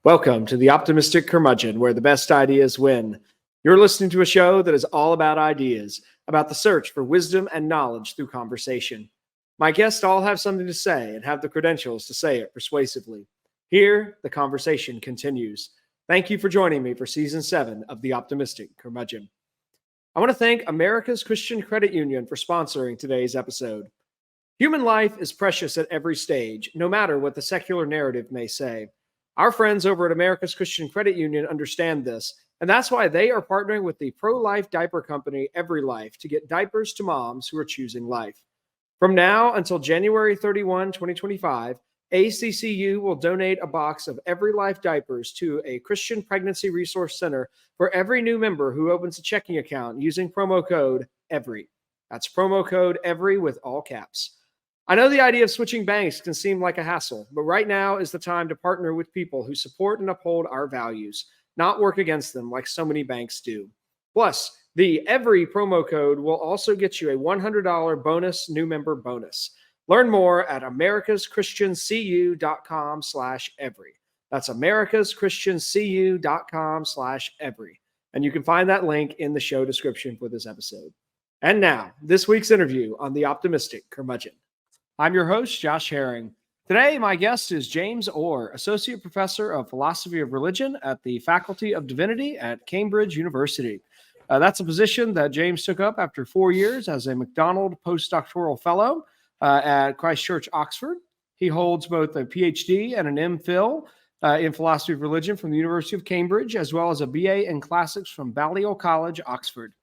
Welcome to the Optimistic Curmudgeon, where the best ideas win. You're listening to a show that is all about ideas, about the search for wisdom and knowledge through conversation. My guests all have something to say and have the credentials to say it persuasively. Here, the conversation continues. Thank you for joining me for Season 7 of the Optimistic Curmudgeon. I want to thank America's Christian Credit Union for sponsoring today's episode. Human life is precious at every stage, no matter what the secular narrative may say. Our friends over at America's Christian Credit Union understand this, and that's why they are partnering with the pro-life diaper company Every Life to get diapers to moms who are choosing life. From now until January 31, 2025, ACCU will donate a box of Every Life diapers to a Christian Pregnancy Resource Center for every new member who opens a checking account using promo code EVERY. That's promo code EVERY with all caps. I know the idea of switching banks can seem like a hassle, but right now is the time to partner with people who support and uphold our values, not work against them like so many banks do. Plus, the EVERY promo code will also get you a $100 bonus new member bonus. Learn more at americaschristiancu.com/every. That's americaschristiancu.com/every. And you can find that link in the show description for this episode. And now, this week's interview on the Optimistic Curmudgeon. I'm your host, Josh Herring. Today, my guest is James Orr, Associate Professor of Philosophy of Religion at the Faculty of Divinity at Cambridge University. That's a position that James took up after 4 years as a MacDonald Postdoctoral Fellow at Christ Church, Oxford. He holds both a PhD and an MPhil in Philosophy of Religion from the University of Cambridge, as well as a BA in Classics from Balliol College, Oxford.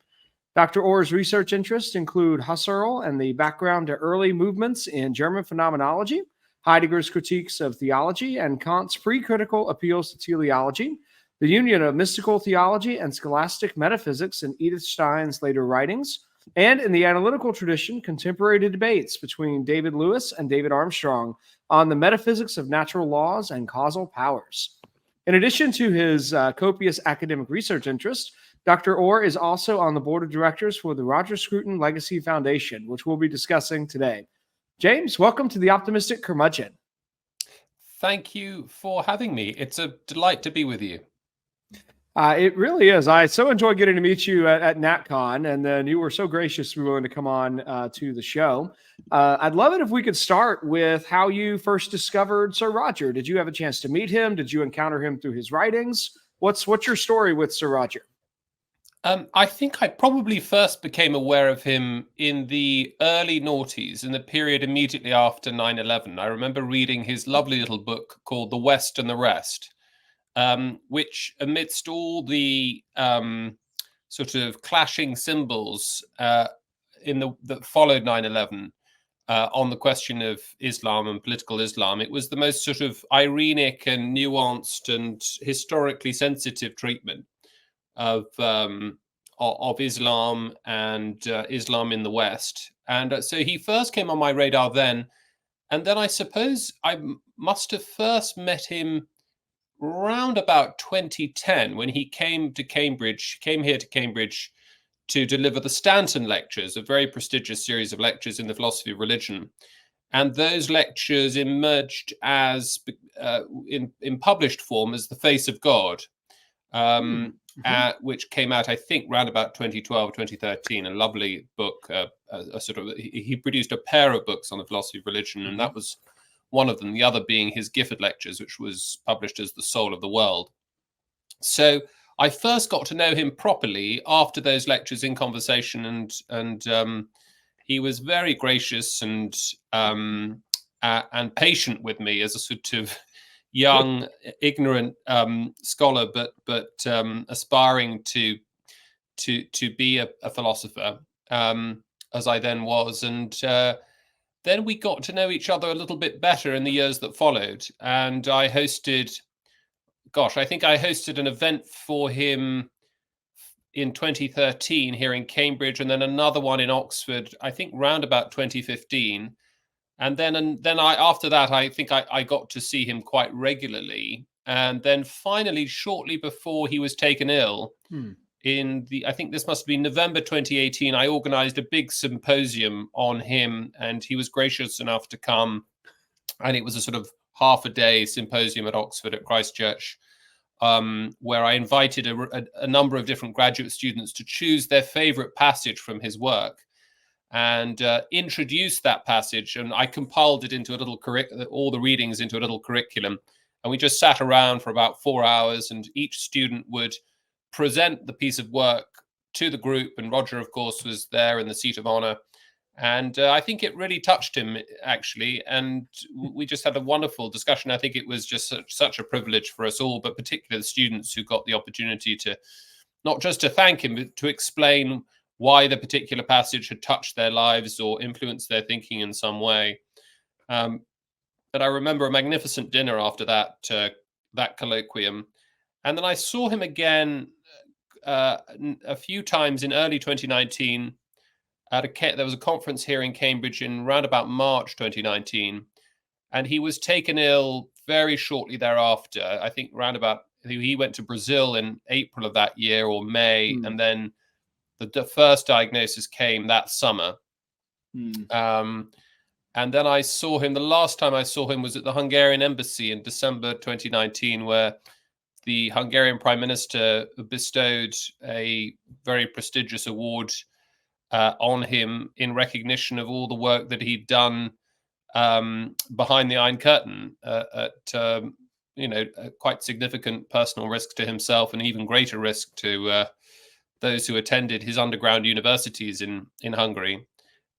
Dr. Orr's research interests include Husserl and the background to early movements in German phenomenology, Heidegger's critiques of theology, and Kant's pre-critical appeals to teleology, the union of mystical theology and scholastic metaphysics in Edith Stein's later writings, and in the analytical tradition, contemporary debates between David Lewis and David Armstrong on the metaphysics of natural laws and causal powers. In addition to his copious academic research interests, Dr. Orr is also on the board of directors for the Roger Scruton Legacy Foundation, which we'll be discussing today. James, welcome to the Optimistic Curmudgeon. Thank you for having me. It's a delight to be with you. It really is. I so enjoyed getting to meet you at NatCon, and then you were so gracious to be willing to come on to the show. I'd love it if we could start with how you first discovered Sir Roger. Did you have a chance to meet him? Did you encounter him through his writings? What's your story with Sir Roger? I think I probably first became aware of him in the early noughties, in the period immediately after 9/11. I remember reading his lovely little book called The West and the Rest, which amidst all the sort of clashing symbols that followed 9/11 on the question of Islam and political Islam, it was the most sort of ironic and nuanced and historically sensitive treatment of Islam and Islam in the West. And so he first came on my radar then. And then I suppose I must have first met him round about 2010 when he came here to Cambridge to deliver the Stanton Lectures, a very prestigious series of lectures in the philosophy of religion. And those lectures emerged as in published form as The Face of God. Which came out, I think, around about 2012, 2013, a lovely book. He produced a pair of books on the philosophy of religion, and that was one of them, the other being his Gifford Lectures, which was published as The Soul of the World. So I first got to know him properly after those lectures in conversation, and he was very gracious and patient with me as a sort of young, ignorant scholar, but aspiring to be a philosopher, as I then was. And then we got to know each other a little bit better in the years that followed. And I think I hosted an event for him in 2013 here in Cambridge, and then another one in Oxford, I think round about 2015. And then after that, I think I got to see him quite regularly. And then finally, shortly before he was taken ill, I think this must have been November 2018, I organized a big symposium on him, and he was gracious enough to come. And it was a sort of half a day symposium at Oxford at Christ Church. where I invited a number of different graduate students to choose their favorite passage from his work and introduce that passage. And I compiled it into a little all the readings into a little curriculum. And we just sat around for about 4 hours, and each student would present the piece of work to the group. And Roger, of course, was there in the seat of honor. And I think it really touched him, actually. And we just had a wonderful discussion. I think it was just such a privilege for us all, but particularly the students who got the opportunity to not just to thank him, but to explain why the particular passage had touched their lives or influenced their thinking in some way. But I remember a magnificent dinner after that colloquium. And then I saw him again a few times in early 2019. There was a conference here in Cambridge in around about March 2019, and he was taken ill very shortly thereafter. I think he went to Brazil in April of that year or May, and then the first diagnosis came that summer. And then I saw him, the last time I saw him was at the Hungarian embassy in December 2019, where the Hungarian Prime Minister bestowed a very prestigious award on him in recognition of all the work that he'd done behind the Iron Curtain at quite significant personal risk to himself and even greater risk to those who attended his underground universities in Hungary.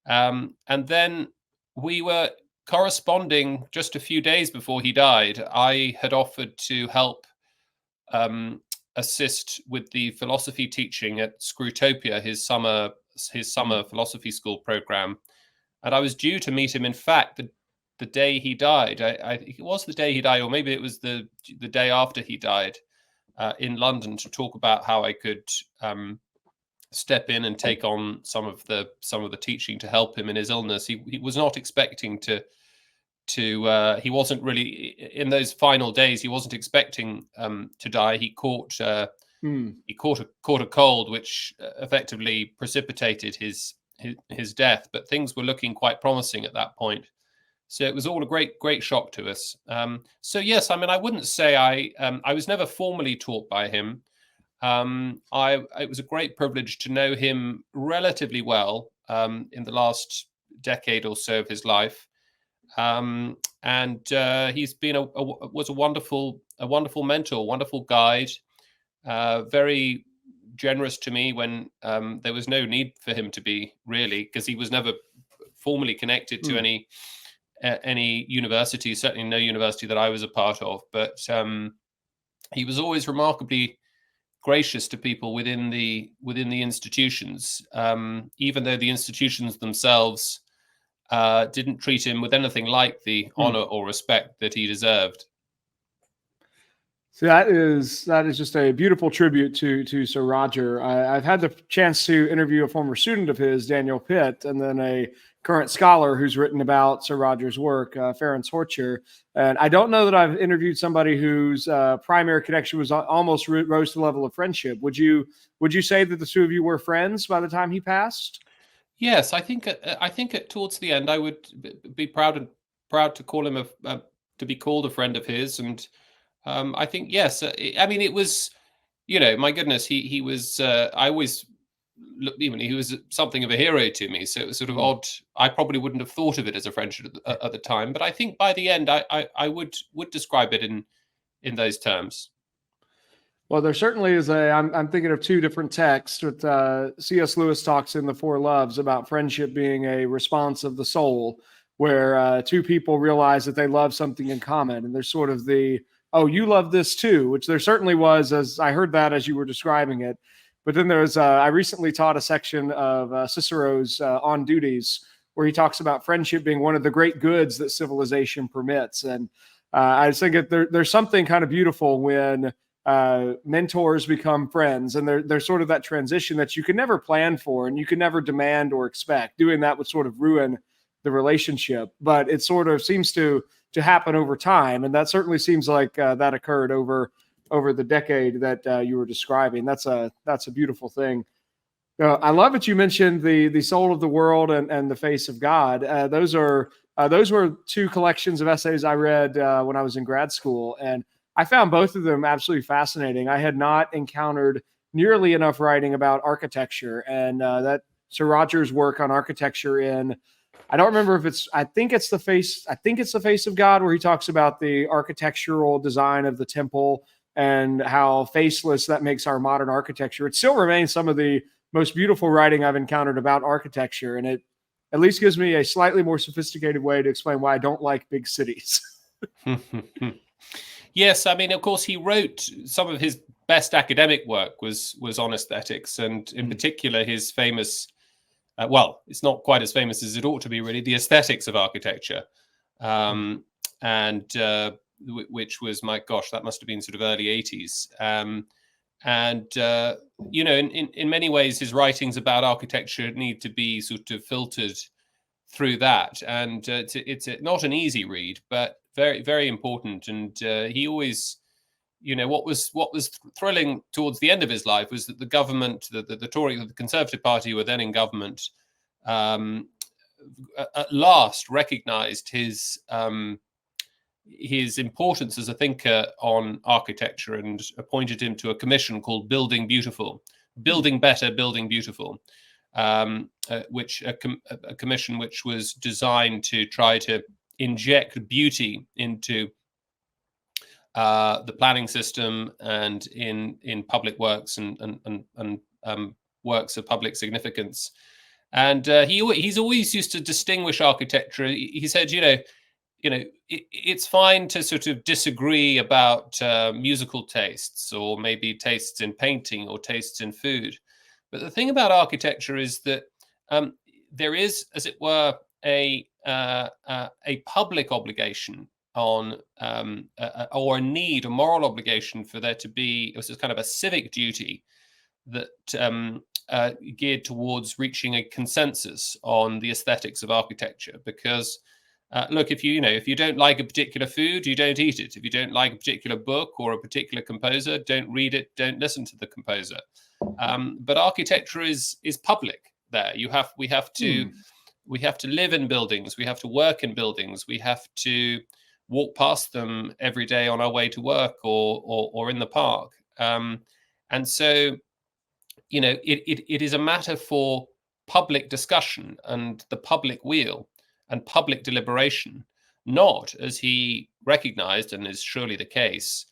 And then we were corresponding just a few days before he died. I had offered to help assist with the philosophy teaching at Scrutopia, his summer philosophy school program, and I was due to meet him. In fact, the day he died, I think it was the day he died, or maybe it was the day after he died, in London, to talk about how I could step in and take on some of the teaching to help him in his illness. He was not expecting to he wasn't really, in those final days, he wasn't expecting to die. He caught a cold, which effectively precipitated his death. But things were looking quite promising at that point. So it was all a great shock to us. So yes, I mean, I wouldn't say I was never formally taught by him. It was a great privilege to know him relatively well in the last decade or so of his life. And he's been was a wonderful mentor, wonderful guide, very generous to me when there was no need for him to be, really, because he was never formally connected to any university, certainly no university that I was a part of. But he was always remarkably gracious to people within the institutions, even though the institutions themselves didn't treat him with anything like the honor or respect that he deserved. So that is just a beautiful tribute to Sir Roger. I've had the chance to interview a former student of his, Daniel Pitt, and then a current scholar who's written about Sir Roger's work, Ferenc Horcher. And I don't know that I've interviewed somebody whose primary connection was almost rose to the level of friendship. Would you say that the two of you were friends by the time he passed? Yes, I think towards the end, I would be proud to call him to be called a friend of his. And I think, yes, I mean, it was, my goodness, he was, I always looked, even he was something of a hero to me. So it was sort of odd. I probably wouldn't have thought of it as a friendship at the time, but I think by the end, I would describe it in those terms. Well, there certainly is I'm thinking of two different texts with C.S. Lewis talks in The Four Loves about friendship being a response of the soul, where two people realize that they love something in common. And there's sort of oh, you love this too, which there certainly was, as I heard that as you were describing it. But then there's, I recently taught a section of Cicero's On Duties, where he talks about friendship being one of the great goods that civilization permits. And I just think there's something kind of beautiful when mentors become friends, and there's sort of that transition that you can never plan for and you can never demand or expect. Doing that would sort of ruin the relationship, but it sort of seems to happen over time, and that certainly seems like that occurred over the decade that you were describing. That's a beautiful thing. I love that you mentioned the soul of the world and the face of God. Those were two collections of essays I read when I was in grad school, and I found both of them absolutely fascinating. I had not encountered nearly enough writing about architecture, and that Sir Roger's work on architecture in, I don't remember if it's, I think it's the face of God, where he talks about the architectural design of the temple and how faceless that makes our modern architecture. It still remains some of the most beautiful writing I've encountered about architecture, and it at least gives me a slightly more sophisticated way to explain why I don't like big cities. Yes, I mean, of course, he wrote some of his best academic work was on aesthetics, and in particular, his famous, well, it's not quite as famous as it ought to be, really, the aesthetics of architecture, and which was, my gosh, that must have been sort of early 80s. You know, in many ways, his writings about architecture need to be sort of filtered through that, and it's not an easy read, but very, very important. And he always, you know, what was thrilling towards the end of his life was that the government, the Tory, the Conservative Party, were then in government, at last recognised his importance as a thinker on architecture and appointed him to a commission called Building Beautiful, Building Better, Building Beautiful, which a commission which was designed to try to inject beauty into the planning system and in public works and works of public significance. And he's always used to distinguish architecture. He said, you know, it's fine to sort of disagree about musical tastes, or maybe tastes in painting or tastes in food. But the thing about architecture is that there is, as it were, a public obligation on or a need, a moral obligation for there to be, this is kind of a civic duty that geared towards reaching a consensus on the aesthetics of architecture. Because look, if you don't like a particular food, you don't eat it. If you don't like a particular book or a particular composer, don't read it, don't listen to the composer. But architecture is public. There, we have to live in buildings, we have to work in buildings, we have to walk past them every day on our way to work or in the park. And so, you know, it is a matter for public discussion and the public weal and public deliberation, not, as he recognized, and is surely the case,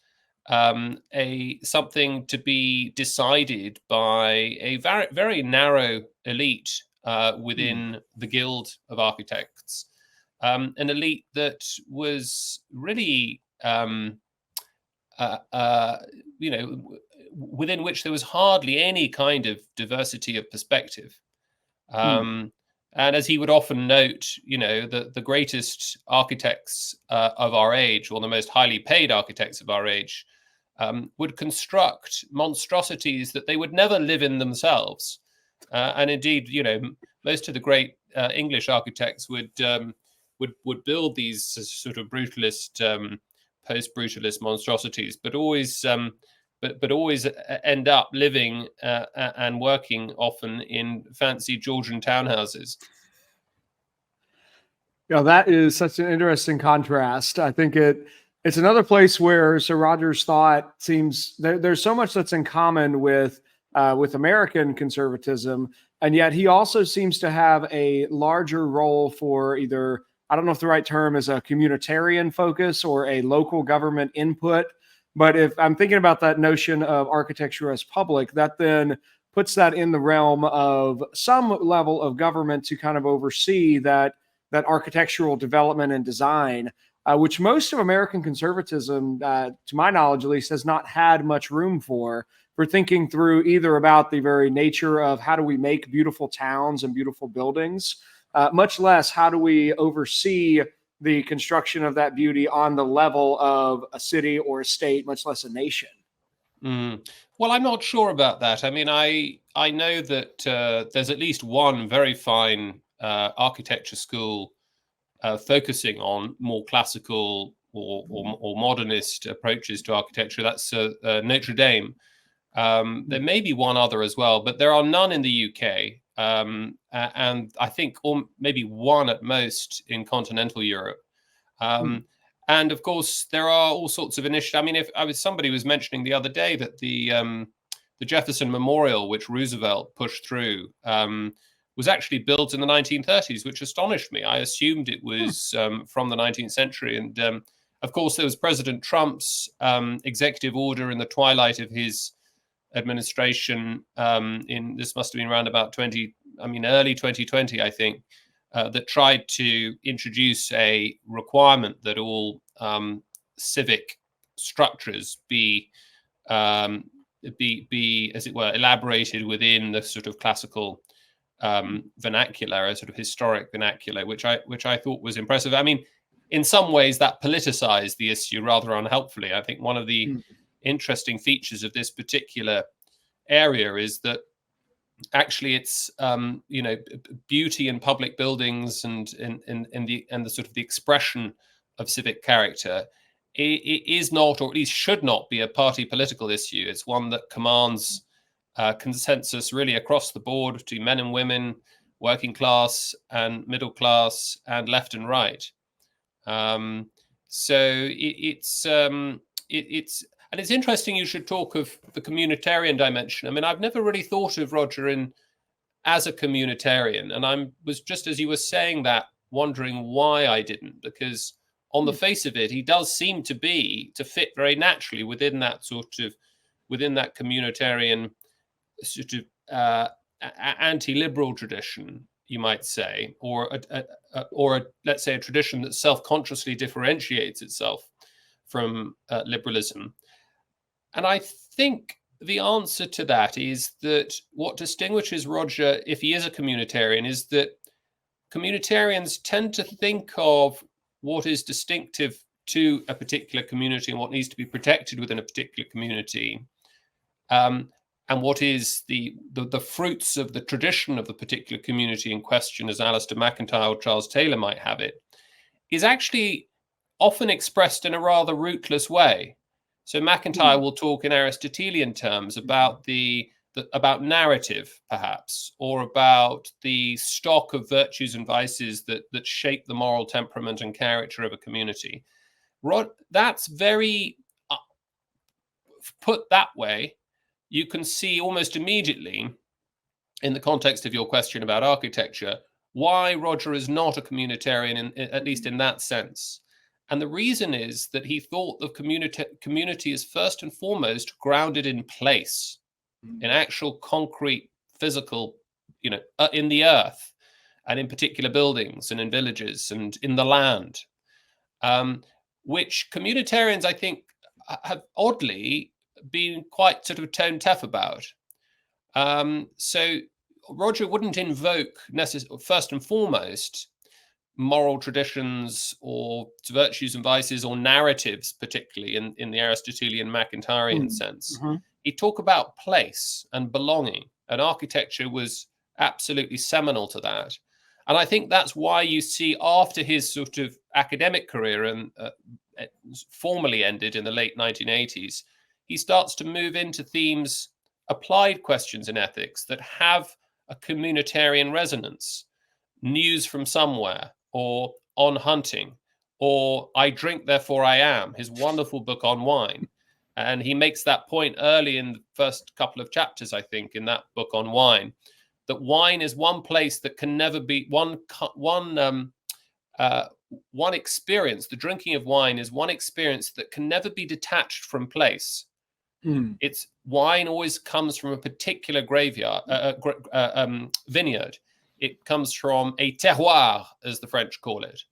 something to be decided by a very, very narrow elite within the Guild of Architects, an elite that was really, you know, within which there was hardly any kind of diversity of perspective. And as he would often note, you know, the greatest architects of our age, or the most highly paid architects of our age, would construct monstrosities that they would never live in themselves. And indeed, you know, most of the great English architects would build these sort of brutalist, post-brutalist monstrosities, but always end up living and working often in fancy Georgian townhouses. Yeah, that is such an interesting contrast. I think it's another place where Sir Roger's thought seems there's so much that's in common with American conservatism, and yet he also seems to have a larger role for either, I don't know if the right term is a communitarian focus or a local government input. But if I'm thinking about that notion of architecture as public, that then puts that in the realm of some level of government to kind of oversee that architectural development and design, which most of American conservatism, to my knowledge at least, has not had much room for thinking through either about the very nature of how do we make beautiful towns and beautiful buildings, much less how do we oversee the construction of that beauty on the level of a city or a state, much less a nation. Well, I'm not sure about that. I mean, I know that there's at least one very fine architecture school focusing on more classical or modernist approaches to architecture. That's Notre Dame. There may be one other as well, but there are none in the UK. And I think maybe one at most in continental Europe. And of course, there are all sorts of initiatives. I mean, if somebody was mentioning the other day that the Jefferson Memorial, which Roosevelt pushed through, was actually built in the 1930s, which astonished me. I assumed it was from the 19th century. And of course, there was President Trump's executive order in the twilight of his administration. This must have been around about early 2020, I think, that tried to introduce a requirement that all civic structures be, as it were, elaborated within the sort of classical vernacular, a sort of historic vernacular, which I thought was impressive. I mean, in some ways that politicized the issue rather unhelpfully. I think one of the interesting features of this particular area is that actually it's beauty in public buildings and the sort of the expression of civic character. It is not, or at least should not be, a party political issue. It's one that commands consensus really across the board between men and women, working class and middle class, and left and right. It's interesting you should talk of the communitarian dimension. I mean, I've never really thought of Roger as a communitarian, and I was, just as you were saying that, wondering why I didn't, because on the face of it, he does seem to fit very naturally within that communitarian sort of anti-liberal tradition, you might say, or let's say a tradition that self-consciously differentiates itself from liberalism. And I think the answer to that is that what distinguishes Roger, if he is a communitarian, is that communitarians tend to think of what is distinctive to a particular community and what needs to be protected within a particular community, and what is the fruits of the tradition of the particular community in question, as Alistair MacIntyre or Charles Taylor might have it, is actually often expressed in a rather rootless way. So MacIntyre will talk in Aristotelian terms about about narrative, perhaps, or about the stock of virtues and vices that shape the moral temperament and character of a community. That's very, put that way, you can see almost immediately, in the context of your question about architecture, why Roger is not a communitarian, at least in that sense. And the reason is that he thought the community is first and foremost grounded in place, in actual concrete, physical, in the earth, and in particular buildings and in villages and in the land, which communitarians, I think, have oddly been quite sort of tone-deaf about. So Roger wouldn't invoke first and foremost moral traditions or virtues and vices or narratives, particularly in the Aristotelian MacIntyrean sense. He'd talk about place and belonging, and architecture was absolutely seminal to that. And I think that's why you see, after his sort of academic career and formally ended in the late 1980s, he starts to move into themes, applied questions in ethics that have a communitarian resonance. News from Somewhere, or On Hunting, or I Drink, Therefore I Am, his wonderful book on wine. And he makes that point early in the first couple of chapters, I think, in that book on wine, that wine is one place that can never be, one experience, the drinking of wine is one experience that can never be detached from place. It's wine always comes from a particular vineyard. It comes from a terroir, as the French call it,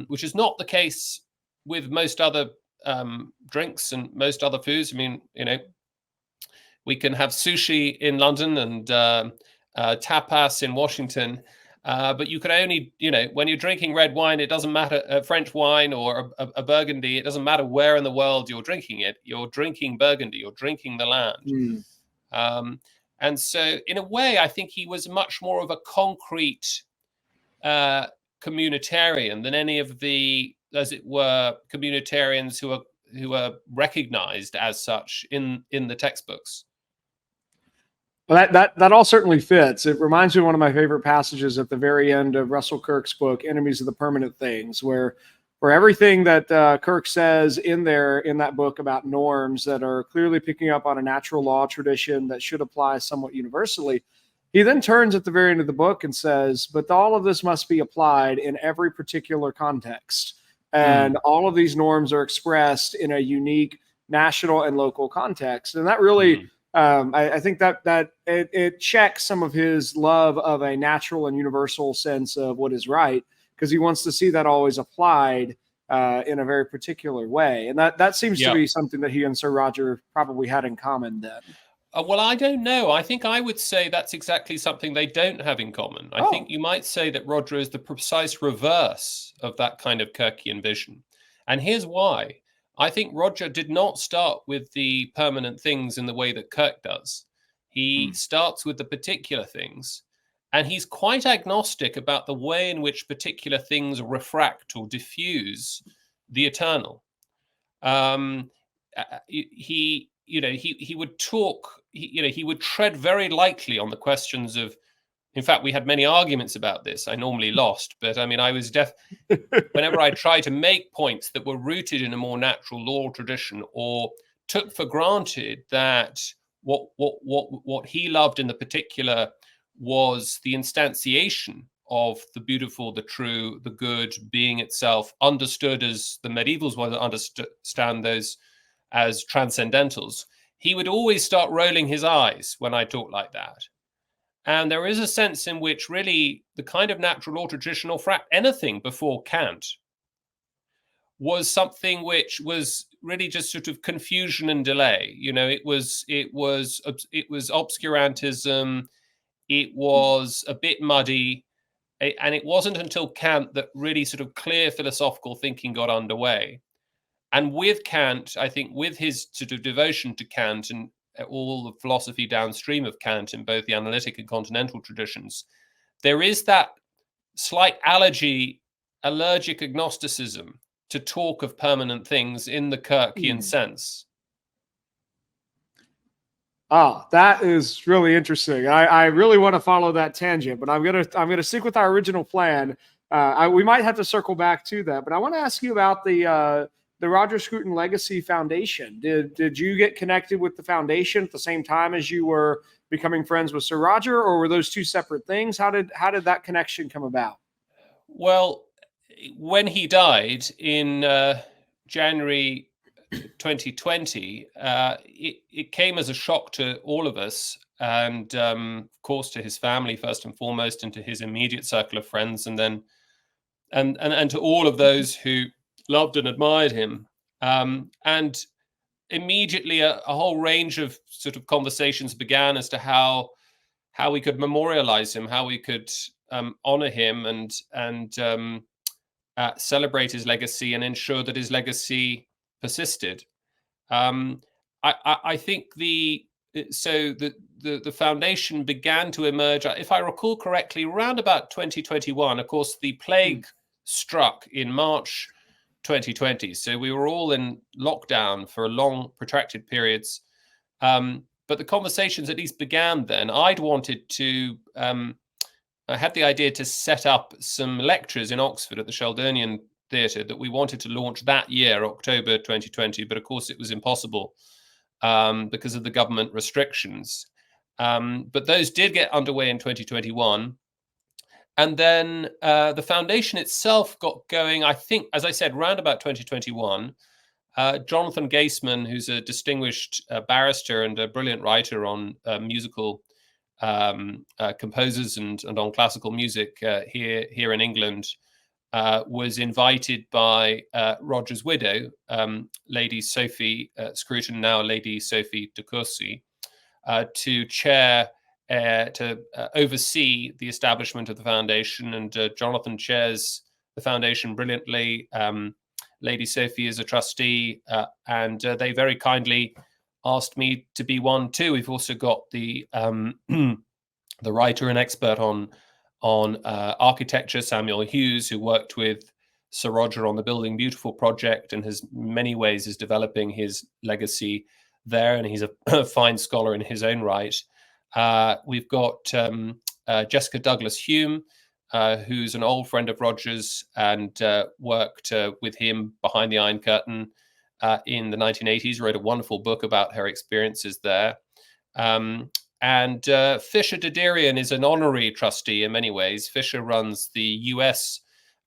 which is not the case with most other drinks and most other foods. I mean, we can have sushi in London and tapas in Washington, but you can only, when you're drinking red wine, it doesn't matter, French wine or a Burgundy, it doesn't matter where in the world you're drinking it. You're drinking Burgundy, you're drinking the land. And so, in a way, I think he was much more of a concrete communitarian than any of the, as it were, communitarians who are recognized as such in the textbooks. Well, that all certainly fits. It reminds me of one of my favorite passages at the very end of Russell Kirk's book, Enemies of the Permanent Things, where for everything that Kirk says in that book about norms that are clearly picking up on a natural law tradition that should apply somewhat universally, he then turns at the very end of the book and says, but all of this must be applied in every particular context. And all of these norms are expressed in a unique national and local context. And that really, I think that it checks some of his love of a natural and universal sense of what is right, because he wants to see that always applied in a very particular way. And that seems to be something that he and Sir Roger probably had in common then. Well, I don't know. I think I would say that's exactly something they don't have in common. I think you might say that Roger is the precise reverse of that kind of Kirkian vision. And here's why. I think Roger did not start with the permanent things in the way that Kirk does. He starts with the particular things, and he's quite agnostic about the way in which particular things refract or diffuse the eternal. He would talk, he would tread very lightly on the questions of, in fact, we had many arguments about this. I normally lost, but I mean, I was whenever I tried to make points that were rooted in a more natural law tradition, or took for granted that what he loved in the particular was the instantiation of the beautiful, the true, the good, being itself, understood as the medievals would understand those as transcendentals, he would always start rolling his eyes when I talked like that. And there is a sense in which really the kind of natural law tradition, or anything before Kant, was something which was really just sort of confusion and delay. It was obscurantism. It was a bit muddy. And it wasn't until Kant that really sort of clear philosophical thinking got underway. And with Kant, I think with his sort of devotion to Kant and all the philosophy downstream of Kant in both the analytic and continental traditions, there is that slight allergic agnosticism to talk of permanent things in the Kirkian sense. That is really interesting. I really want to follow that tangent, but I'm gonna stick with our original plan. We might have to circle back to that, but I want to ask you about the Roger Scruton Legacy Foundation. Did you get connected with the foundation at the same time as you were becoming friends with Sir Roger, or were those two separate things? How did that connection come about? Well, when he died in January 2020, it came as a shock to all of us, and of course to his family first and foremost, and to his immediate circle of friends, and then and to all of those who loved and admired him. And immediately a whole range of sort of conversations began as to how we could memorialize him, how we could honor him and celebrate his legacy and ensure that his legacy persisted. I think the foundation began to emerge, if I recall correctly, around about 2021. Of course, the plague struck in March 2020, so we were all in lockdown for long, protracted periods. But the conversations at least began then. I had the idea to set up some lectures in Oxford at the Sheldonian Theatre that we wanted to launch that year, October 2020, but of course it was impossible because of the government restrictions. But those did get underway in 2021. And then the foundation itself got going, I think, as I said, around about 2021. Jonathan Gaisman, who's a distinguished barrister and a brilliant writer on musical composers and on classical music here in England, was invited by Roger's widow, Lady Sophie Scruton, now Lady Sophie de Courcy, to chair, to oversee the establishment of the foundation. And Jonathan chairs the foundation brilliantly. Lady Sophie is a trustee, and they very kindly asked me to be one too. We've also got the the writer and expert on architecture, Samuel Hughes, who worked with Sir Roger on the Building Beautiful project and has many ways is developing his legacy there, and he's a fine scholar in his own right. We've got Jessica Douglas Hume, who's an old friend of Roger's and worked with him behind the Iron Curtain in the 1980s, wrote a wonderful book about her experiences there. And Fisher Diderian is an honorary trustee in many ways. Fisher runs the US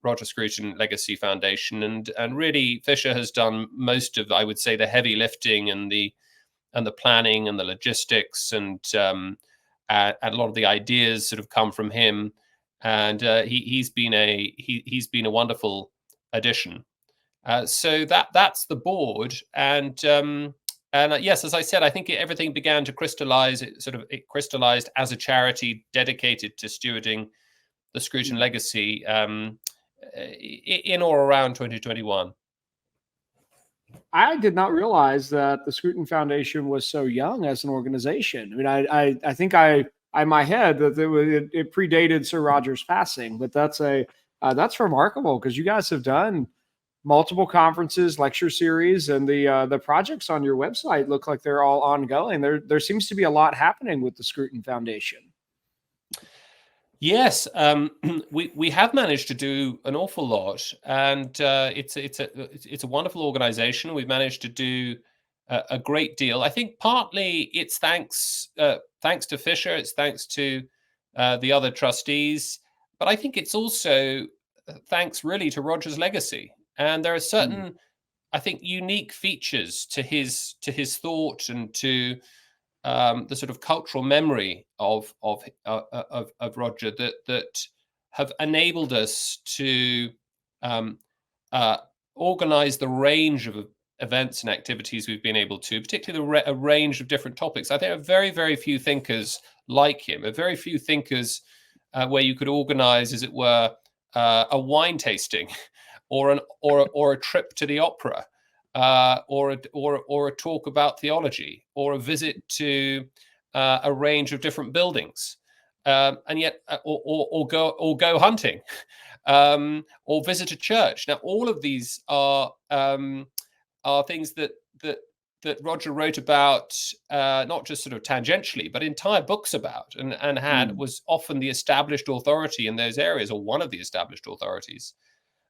Roger Scruton Legacy Foundation, and really Fisher has done most of, I would say, the heavy lifting and the planning and the logistics, and a lot of the ideas sort of come from him. And he's been a wonderful addition. So that's the board, and yes, as I said, I think everything began to crystallize. It crystallized as a charity dedicated to stewarding the Scruton legacy in or around 2021. I did not realize that the Scruton Foundation was so young as an organization. I mean, I think in my head that it predated Sir Roger's passing, but that's remarkable, because you guys have done multiple conferences, lecture series, and the projects on your website look like they're all ongoing. There seems to be a lot happening with the Scruton Foundation. Yes, we have managed to do an awful lot, and it's a wonderful organization. We've managed to do a great deal. I think partly it's thanks to Fisher, it's thanks to the other trustees, but I think it's also thanks really to Roger's legacy. And there are certain, I think, unique features to his thought and to the sort of cultural memory of Roger that have enabled us to organize the range of events and activities we've been able to, particularly a range of different topics. I think there are very, very few thinkers like him, very few thinkers where you could organize, as it were, a wine tasting or a trip to the opera. Or a talk about theology, or a visit to a range of different buildings, and yet or go hunting, or visit a church. Now, all of these are things that Roger wrote about, not just sort of tangentially, but entire books about, and was often the established authority in those areas, or one of the established authorities.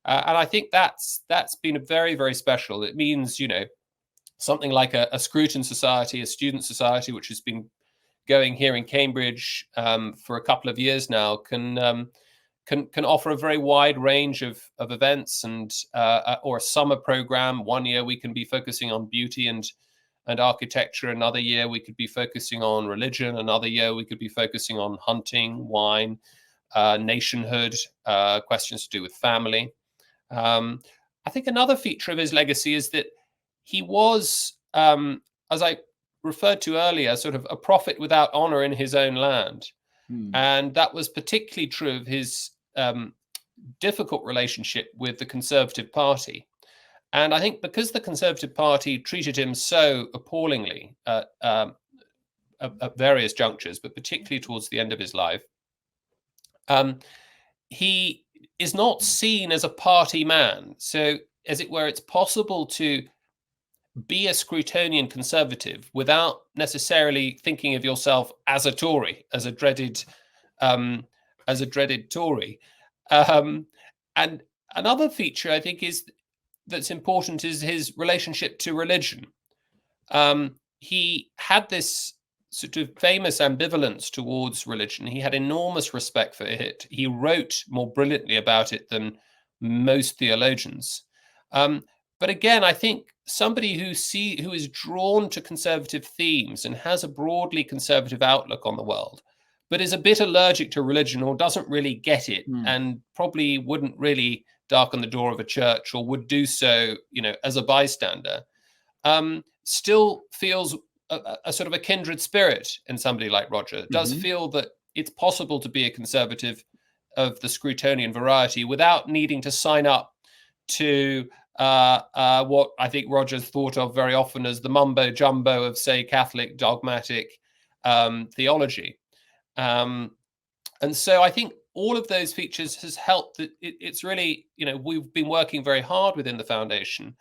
And I think that's been very, very special. It means, something like a Scruton Society, a student society, which has been going here in Cambridge for a couple of years now, can offer a very wide range of events, and or a summer program. One year we can be focusing on beauty and architecture. Another year we could be focusing on religion. Another year we could be focusing on hunting, wine, nationhood, questions to do with family. I think another feature of his legacy is that he was, as I referred to earlier, sort of a prophet without honor in his own land. And that was particularly true of his difficult relationship with the Conservative Party. And I think because the Conservative Party treated him so appallingly at various junctures, but particularly towards the end of his life, he is not seen as a party man. So, as it were, it's possible to be a Scrutonian conservative without necessarily thinking of yourself as a Tory, as a dreaded Tory. And another feature I think that's important is his relationship to religion. He had this sort of famous ambivalence towards religion. He had enormous respect for it. He wrote more brilliantly about it than most theologians. But again, I think somebody who is drawn to conservative themes and has a broadly conservative outlook on the world, but is a bit allergic to religion or doesn't really get it, and probably wouldn't really darken the door of a church, or would do so, as a bystander, still feels a sort of a kindred spirit in somebody like Roger. Does feel that it's possible to be a conservative of the Scrutonian variety without needing to sign up to what I think Roger's thought of very often as the mumbo jumbo of, say, Catholic dogmatic theology. And so I think all of those features has helped. It's really, we've been working very hard within the foundation,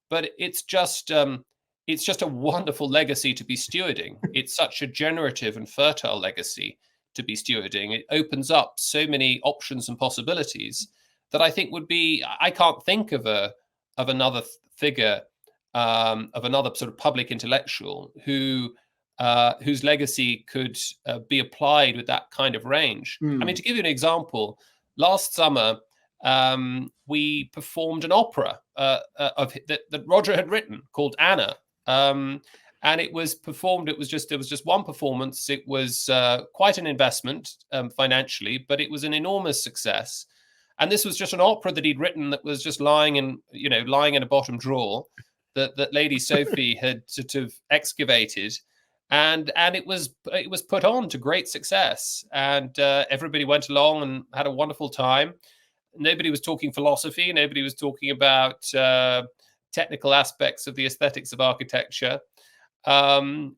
but it's just a wonderful legacy to be stewarding. It's such a generative and fertile legacy to be stewarding. It opens up so many options and possibilities that I think would be, I can't think of another figure, of another sort of public intellectual whose legacy could be applied with that kind of range. I mean, to give you an example, last summer we performed an opera that Roger had written called Anna, and it was performed. It was just one performance. It was quite an investment financially, but it was an enormous success. And this was just an opera that he'd written that was just lying in a bottom drawer that Lady Sophie had sort of excavated. And it was put on to great success, and everybody went along and had a wonderful time. Nobody was talking philosophy. Nobody was talking about technical aspects of the aesthetics of architecture. And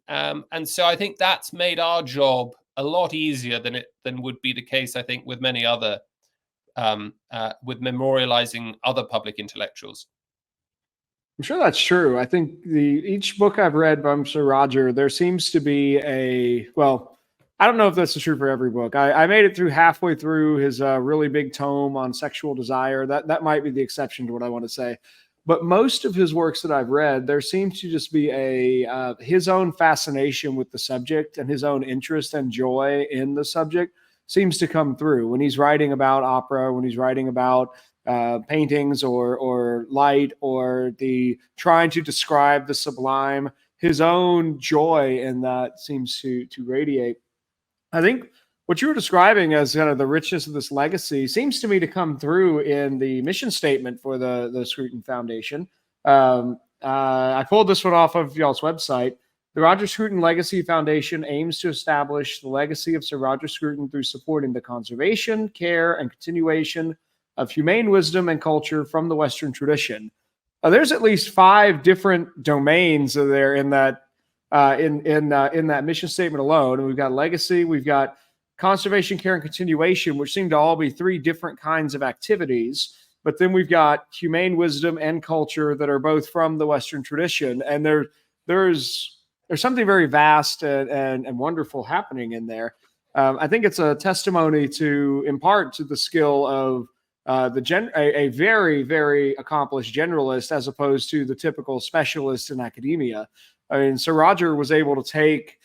so I think that's made our job a lot easier than would be the case, I think, with many other with memorializing other public intellectuals. I'm sure that's true. I think each book I've read from Sir Roger, there seems to be I don't know if this is true for every book. I made it through halfway through his really big tome on sexual desire. That might be the exception to what I want to say. But most of his works that I've read, there seems to just be his own fascination with the subject and his own interest and joy in the subject seems to come through when he's writing about opera, when he's writing about paintings or light, or the trying to describe the sublime. His own joy in that seems to radiate. I think what you were describing as kind of the richness of this legacy seems to me to come through in the mission statement for the Scruton Foundation. I pulled this one off of y'all's website. The Roger Scruton Legacy Foundation aims to establish the legacy of Sir Roger Scruton through supporting the conservation, care, and continuation of humane wisdom and culture from the Western tradition. There's at least 5 different domains there in that in that mission statement alone. And we've got legacy, we've got conservation, care, and continuation, which seem to all be 3 different kinds of activities. But then we've got humane wisdom and culture that are both from the Western tradition, and there's something very vast and wonderful happening in there. I think it's a testimony in part to the skill of a very, very accomplished generalist as opposed to the typical specialist in academia. I mean, Sir Roger was able to take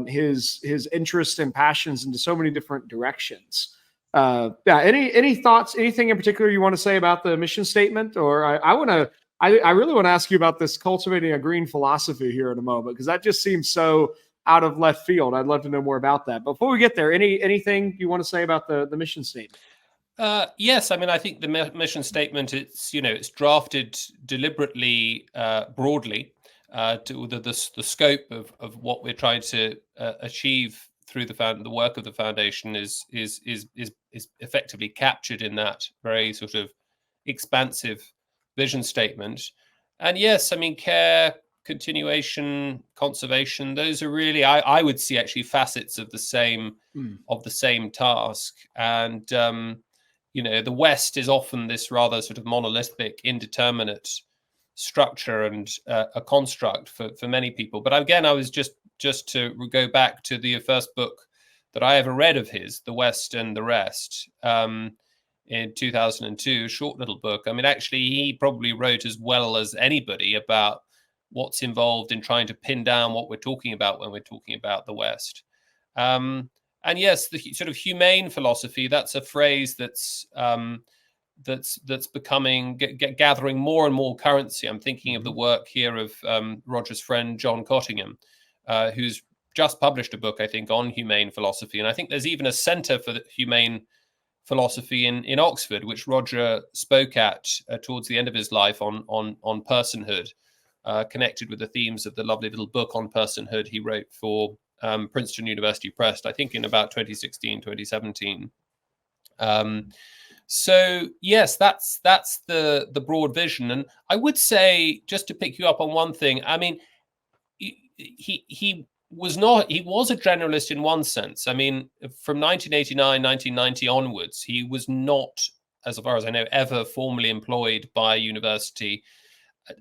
his interests and passions into so many different directions. Any thoughts, anything in particular you want to say about the mission statement? Or I really want to ask you about this cultivating a green philosophy here in a moment, because that just seems so out of left field. I'd love to know more about that. Before we get there, anything you want to say about the mission statement? Yes, I mean, I think the mission statement, it's drafted deliberately broadly to the scope of what we're trying to achieve through the work of the foundation is effectively captured in that very sort of expansive vision statement. And yes, I mean, care, continuation, conservation, those are really, I would see actually facets of the same task. And the West is often this rather sort of monolithic, indeterminate structure and a construct for many people. But again, I was just to go back to the first book that I ever read of his, The West and the Rest, in 2002, a short little book. I mean, actually, he probably wrote as well as anybody about what's involved in trying to pin down what we're talking about when we're talking about the West. And yes, the sort of humane philosophy, that's a phrase that's becoming, gathering more and more currency. I'm thinking of the work here of Roger's friend, John Cottingham, who's just published a book, I think, on humane philosophy. And I think there's even a center for humane philosophy in Oxford, which Roger spoke at towards the end of his life on personhood, connected with the themes of the lovely little book on personhood he wrote for Princeton University Press, I think in about 2016, 2017. So yes, that's the broad vision. And I would say, just to pick you up on one thing, I mean, he was a generalist in one sense. I mean, from 1989, 1990 onwards, he was not, as far as I know, ever formally employed by a university,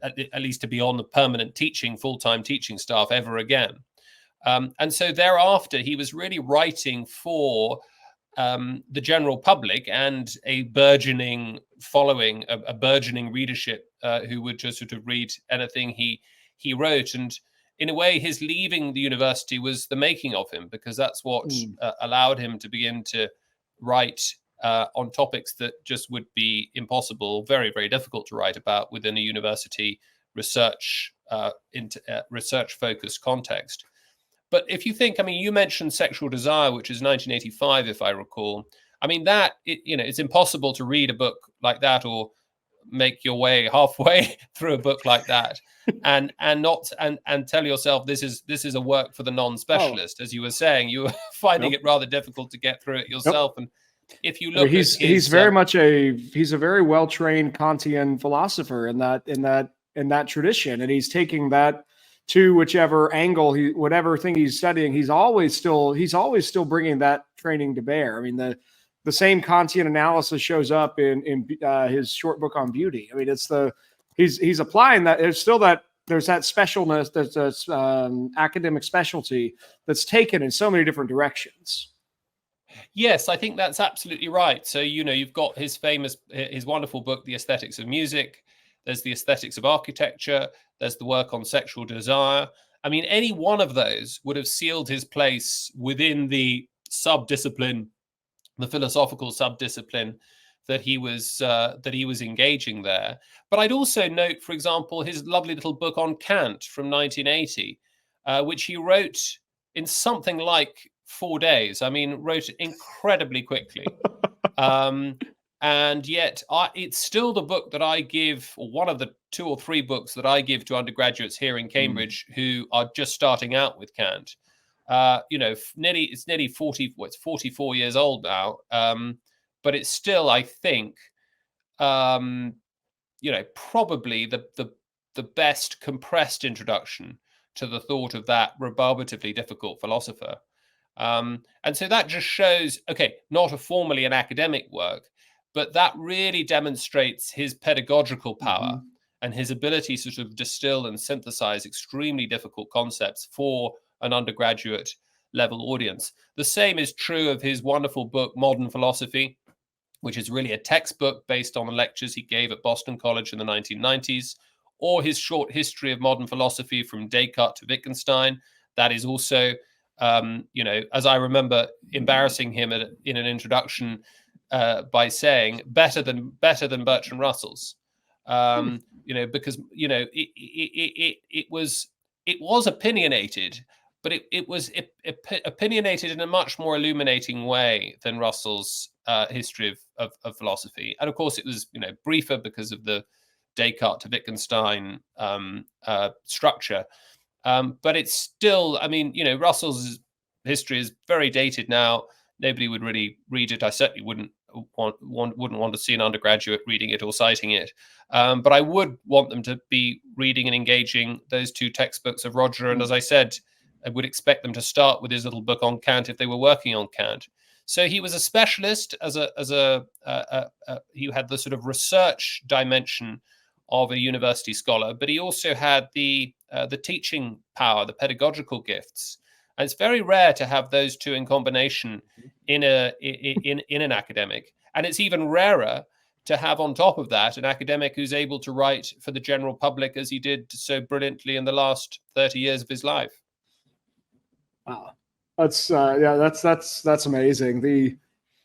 at least to be on the permanent full-time teaching staff ever again. And so thereafter, he was really writing for the general public and a burgeoning following, a burgeoning readership who would just sort of read anything he wrote. And in a way, his leaving the university was the making of him, because that's what allowed him to begin to write on topics that just would be impossible, very, very difficult to write about within a university research research-focused context. But if you think, I mean, you mentioned Sexual Desire, which is 1985, if I recall. I mean, that, it's impossible to read a book like that or make your way halfway through a book like that and tell yourself this is a work for the non-specialist. As you were saying, you were finding it rather difficult to get through it yourself. And if you look, he's very much he's a very well-trained Kantian philosopher in that tradition, and he's taking that to whichever angle whatever thing he's studying, he's always still bringing that training to bear. I mean, the same Kantian analysis shows up in his short book on beauty. I mean, he's applying that. There's that specialness, there's academic specialty that's taken in so many different directions. Yes, I think that's absolutely right. So, you've got his wonderful book, The Aesthetics of Music. There's The Aesthetics of Architecture. There's the work on Sexual Desire. I mean, any one of those would have sealed his place within the subdiscipline, the philosophical subdiscipline that he was engaging there. But I'd also note, for example, his lovely little book on Kant from 1980, which he wrote in something like 4 days. I mean, wrote it incredibly quickly. And yet it's still the book that I give, or one of the 2 or 3 books that I give to undergraduates here in Cambridge who are just starting out with Kant. It's nearly 44 years old now. But it's still, I think, probably the best compressed introduction to the thought of that rebarbatively difficult philosopher. And so that just shows, not a formally an academic work, but that really demonstrates his pedagogical power and his ability to sort of distill and synthesize extremely difficult concepts for an undergraduate level audience. The same is true of his wonderful book, Modern Philosophy, which is really a textbook based on the lectures he gave at Boston College in the 1990s, or his short history of modern philosophy from Descartes to Wittgenstein. That is also, as I remember embarrassing him in an introduction by saying better than Bertrand Russell's, because it was opinionated, but it was opinionated in a much more illuminating way than Russell's history of philosophy. And of course, it was briefer because of the Descartes to Wittgenstein structure. But it's still, Russell's history is very dated now. Nobody would really read it. I certainly wouldn't want to see an undergraduate reading it or citing it. But I would want them to be reading and engaging those 2 textbooks of Roger. And as I said, I would expect them to start with his little book on Kant if they were working on Kant. So he was a specialist he had the sort of research dimension of a university scholar, but he also had the teaching power, the pedagogical gifts. And it's very rare to have those 2 in combination in an academic. And it's even rarer to have on top of that an academic who's able to write for the general public as he did so brilliantly in the last 30 years of his life. Wow. That's amazing.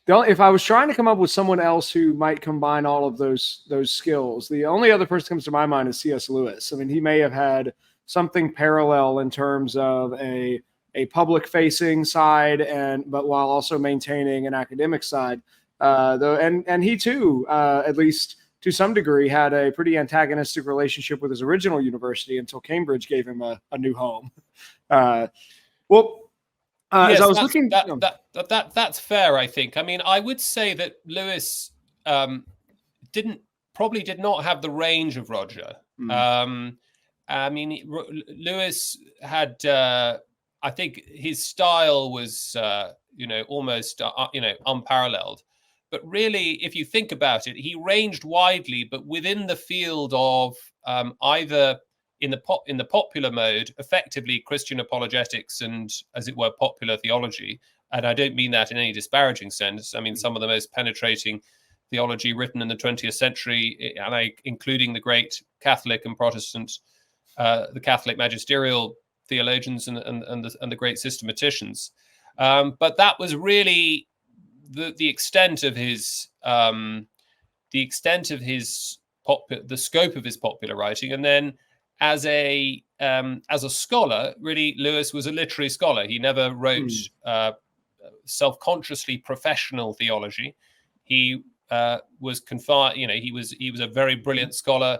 If I was trying to come up with someone else who might combine all of those skills, the only other person that comes to my mind is C.S. Lewis. I mean, he may have had something parallel in terms of a public-facing side, but while also maintaining an academic side. And he too, at least to some degree, had a pretty antagonistic relationship with his original university until Cambridge gave him a new home. Yes, as I was looking, that's fair. I think. I mean, I would say that Lewis did not have the range of Roger. I mean, Lewis had. I think his style was, almost, unparalleled. But really, if you think about it, he ranged widely, but within the field of either in the popular mode, effectively Christian apologetics and, as it were, popular theology. And I don't mean that in any disparaging sense. I mean, some of the most penetrating theology written in the 20th century, and including the great Catholic and Protestant, the Catholic magisterial theologians and the great systematicians. But that was really the extent of his the scope of his popular writing. And then as a scholar, really, Lewis was a literary scholar. He never wrote self-consciously professional theology. He was confined, he was a very brilliant scholar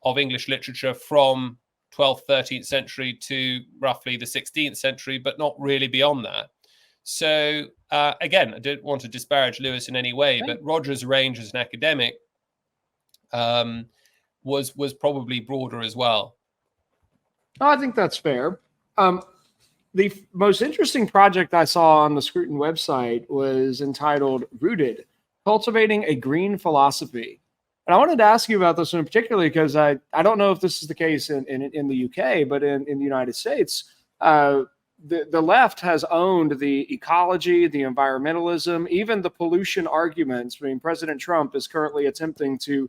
of English literature from 12th, 13th century to roughly the 16th century, but not really beyond that. So again, I don't want to disparage Lewis in any way, but Roger's range as an academic was probably broader as well. Oh, I think that's fair. The most interesting project I saw on the Scruton website was entitled Rooted, Cultivating a Green Philosophy. And I wanted to ask you about this one particularly because I don't know if this is the case in the UK, but in the United States, the left has owned the ecology, the environmentalism, even the pollution arguments. I mean, President Trump is currently attempting to,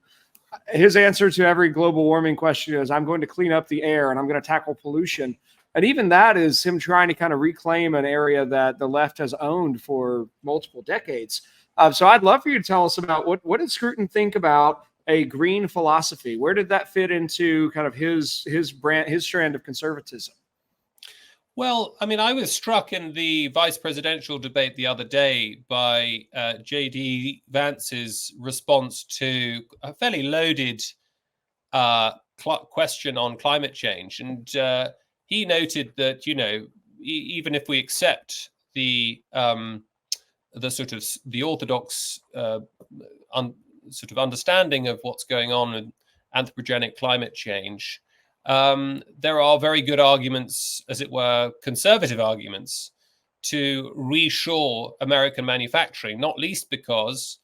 his answer to every global warming question is, I'm going to clean up the air and I'm going to tackle pollution. And even that is him trying to kind of reclaim an area that the left has owned for multiple decades. So I'd love for you to tell us about what did Scruton think about a green philosophy? Where did that fit into kind of his strand of conservatism? Well, I mean, I was struck in the vice presidential debate the other day by J.D. Vance's response to a fairly loaded question on climate change. And he noted that, even if we accept the orthodox sort of understanding of what's going on with anthropogenic climate change, there are very good arguments, as it were, conservative arguments, to reshore American manufacturing, not least because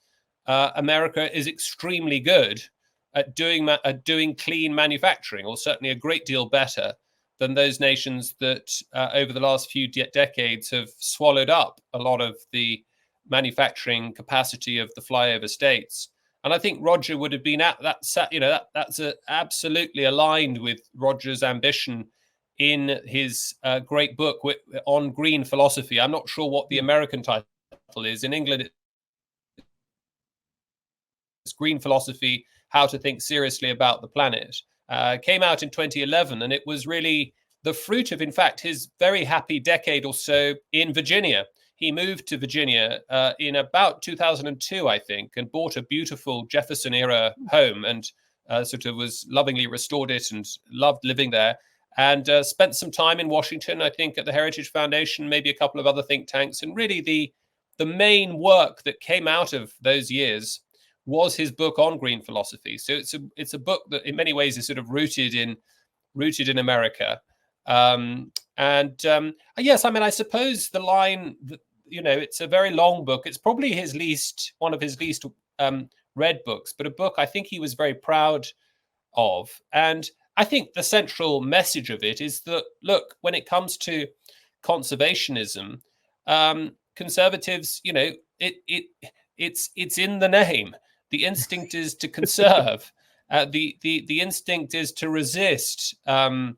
America is extremely good at doing clean manufacturing, or certainly a great deal better than those nations that over the last few decades have swallowed up a lot of the manufacturing capacity of the flyover states. And I think Roger would have been that's absolutely aligned with Roger's ambition in his great book on green philosophy. I'm not sure what the American title is. In England, it's Green Philosophy, How to Think Seriously About the Planet. Came out in 2011, and it was really the fruit of, in fact, his very happy decade or so in Virginia. He moved to Virginia in about 2002, I think, and bought a beautiful Jefferson-era home and sort of was lovingly restored it and loved living there, and spent some time in Washington, I think, at the Heritage Foundation, maybe a couple of other think tanks. And really the main work that came out of those years was his book on green philosophy. So it's a book that in many ways is sort of rooted in America. Yes, I mean, I suppose the line that, it's a very long book. It's probably one of his least read books, but a book I think he was very proud of. And I think the central message of it is that, look, when it comes to conservationism, conservatives, it's in the name. The instinct is to conserve. The instinct is to resist the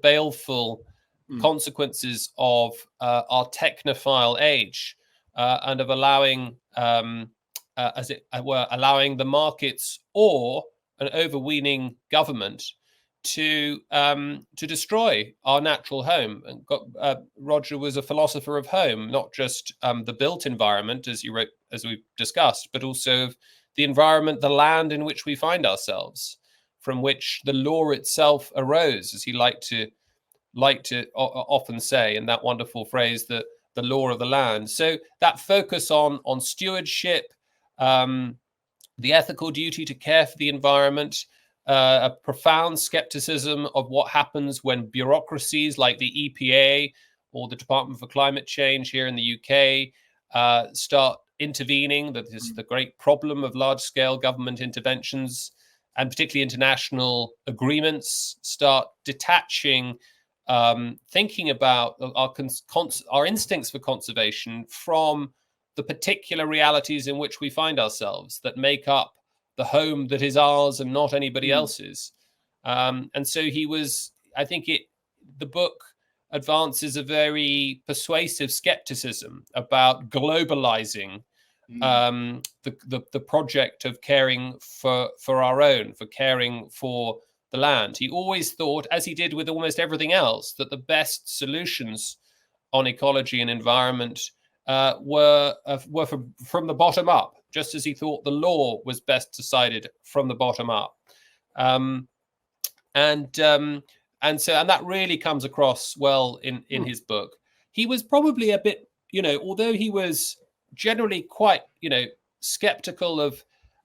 baleful consequences of our technophile age and of allowing, as it were, allowing the markets or an overweening government to destroy our natural home. And Roger was a philosopher of home, not just the built environment, as we've discussed, but also the environment, the land in which we find ourselves, from which the law itself arose, as he liked to often say, in that wonderful phrase, that the law of the land. So that focus on stewardship, the ethical duty to care for the environment, a profound skepticism of what happens when bureaucracies like the EPA or the Department for Climate Change here in the UK start intervening. That is the great problem of large-scale government interventions. and particularly international agreements, start detaching thinking about our instincts for conservation from the particular realities in which we find ourselves that make up the home that is ours and not anybody else's. And so I think the book advances a very persuasive skepticism about globalizing the project of caring for our own, for caring for the land. He always thought, as he did with almost everything else, that the best solutions on ecology and environment were from the bottom up, just as he thought the law was best decided from the bottom up. And that really comes across well in his book. He was probably a bit, although he was generally quite, skeptical of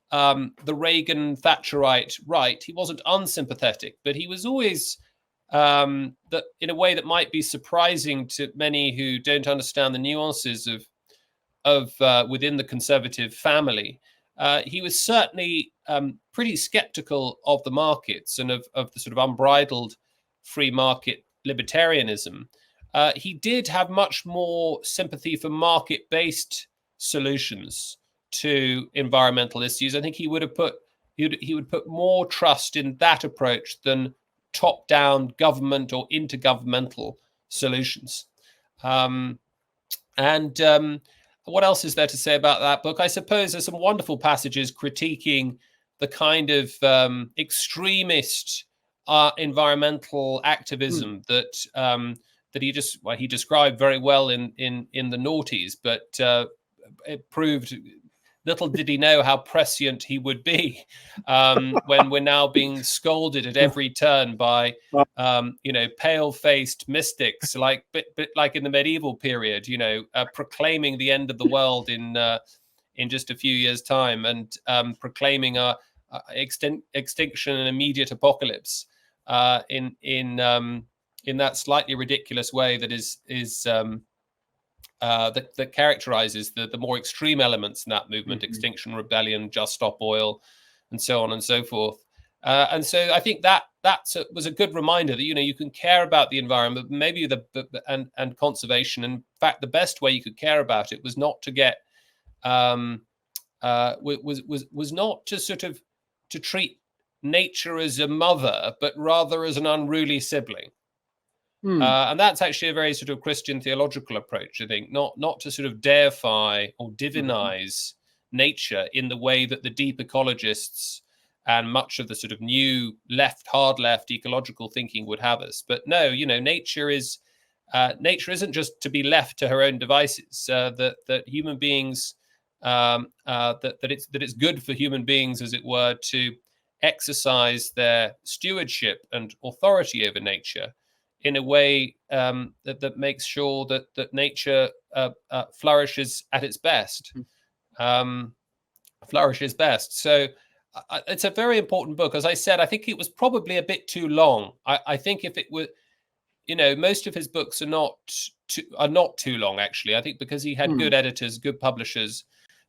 the Reagan Thatcherite right, he wasn't unsympathetic, but he was always that in a way that might be surprising to many who don't understand the nuances of within the conservative family. He was certainly pretty skeptical of the markets and of the sort of unbridled free market libertarianism. He did have much more sympathy for market-based solutions to environmental issues. I think he would put more trust in that approach than top-down government or intergovernmental solutions. What else is there to say about that book? I suppose there's some wonderful passages critiquing the kind of extremist environmental activism that he described very well in the noughties, but it proved. Little did he know how prescient he would be when we're now being scolded at every turn by, pale-faced mystics, like in the medieval period, proclaiming the end of the world in just a few years' time, and proclaiming extinction and immediate apocalypse in that slightly ridiculous way that is. That characterizes the more extreme elements in that movement: Extinction Rebellion, Just Stop Oil, and so on and so forth. And so I think that was a good reminder that you can care about the environment, maybe and conservation. In fact, the best way you could care about it was not to get was not to sort of to treat nature as a mother, but rather as an unruly sibling. And that's actually a very sort of Christian theological approach, I think, not to sort of deify or divinize nature in the way that the deep ecologists and much of the sort of new hard left ecological thinking would have us. But no, nature isn't just to be left to her own devices. That human beings, that it's good for human beings, as it were, to exercise their stewardship and authority over nature in a way that makes sure that nature flourishes at its best. Flourishes best. So it's a very important book. As I said, I think it was probably a bit too long. I think if it were, most of his books are not too long, actually. I think because he had good editors, good publishers.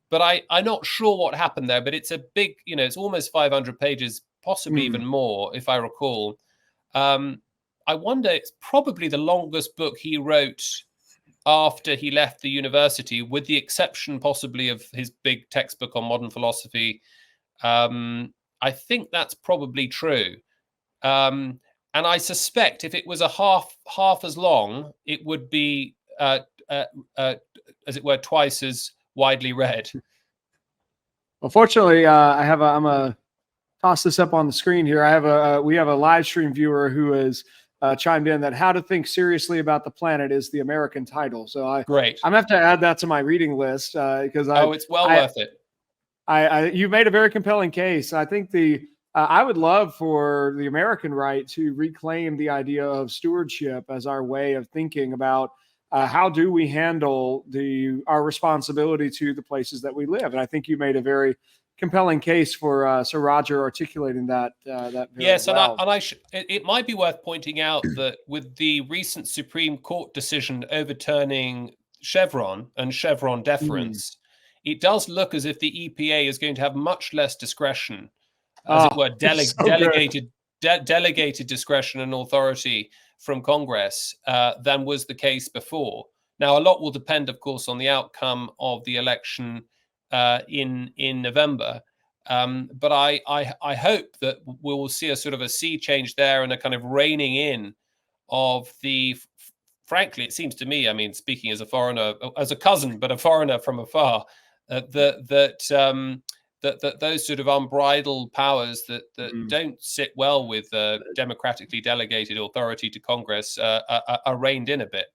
But I'm not sure what happened there. But it's a big, it's almost 500 pages, possibly even more, if I recall. I wonder, it's probably the longest book he wrote after he left the university, with the exception possibly of his big textbook on modern philosophy. I think that's probably true. And I suspect if it was a half as long, it would be, as it were, twice as widely read. Well, fortunately, I'm gonna toss this up on the screen here. We have a live stream viewer who has chimed in that How to Think Seriously About the Planet is the American title. So Great. I'm gonna have to add that to my reading list because it's well worth it. You made a very compelling case. I think I would love for the American right to reclaim the idea of stewardship as our way of thinking about how do we handle our responsibility to the places that we live. And I think you made a very compelling case for Sir Roger articulating that. Yes, well. It might be worth pointing out that with the recent Supreme Court decision overturning CHEVRON and CHEVRON deference, it does look as if the EPA is going to have much less discretion as it were, so good. delegated discretion and authority from Congress than was the case before. Now, a lot will depend, of course, on the outcome of the election in November. But I hope that we will see a sort of a sea change there and a kind of reining in of the, frankly, it seems to me, I mean, speaking as a foreigner, as a cousin, but a foreigner from afar, that those sort of unbridled powers that don't sit well with democratically delegated authority to Congress are reined in a bit.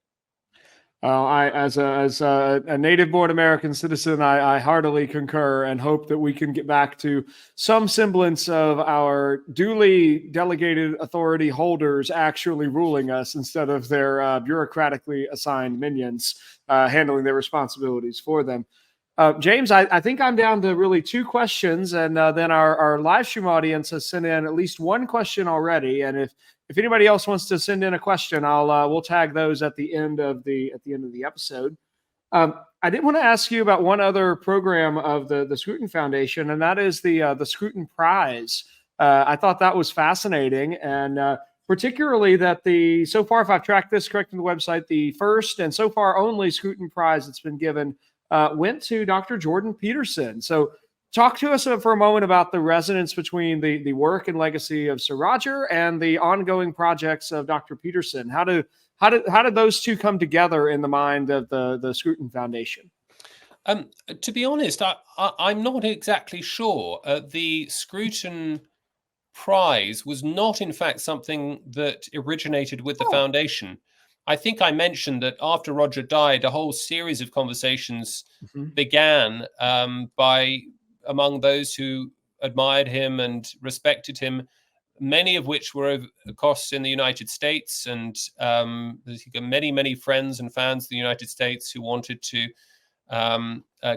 As a native-born American citizen, I heartily concur and hope that we can get back to some semblance of our duly delegated authority holders actually ruling us instead of their bureaucratically assigned minions handling their responsibilities for them. James, I think I'm down to really 2 questions, and then our live stream audience has sent in at least 1 question already. And if anybody else wants to send in a question, we'll tag those at the end of the episode. I did want to ask you about one other program of the Scruton Foundation, and that is the Scruton Prize. I thought that was fascinating, and particularly that so far, if I've tracked this correctly on the website, the first and so far only Scruton Prize that's been given went to Dr. Jordan Peterson. So talk to us for a moment about the resonance between the work and legacy of Sir Roger and the ongoing projects of Dr. Peterson. How did those two come together in the mind of the Scruton Foundation? To be honest, I'm not exactly sure. The Scruton Prize was not, in fact, something that originated with the foundation. I think I mentioned that after Roger died, a whole series of conversations began among those who admired him and respected him, many of which were of course in the United States, and many friends and fans of the United States who wanted to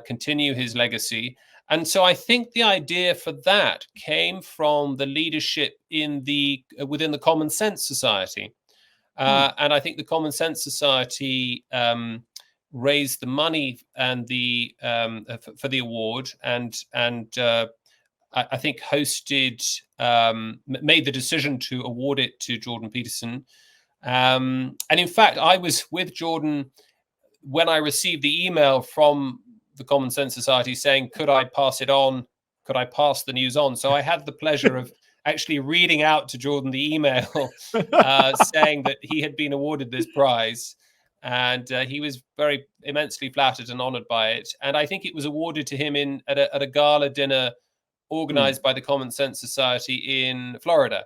continue his legacy. And so I think the idea for that came from the leadership within the Common Sense Society. And I think the Common Sense Society raised the money and for the award, and I think made the decision to award it to Jordan Peterson. And in fact, I was with Jordan when I received the email from the Common Sense Society saying, could I pass it on? Could I pass the news on? So I had the pleasure of actually reading out to Jordan the email saying that he had been awarded this prize. And he was very immensely flattered and honored by it. And I think it was awarded to him at a gala dinner organized by the Common Sense Society in Florida.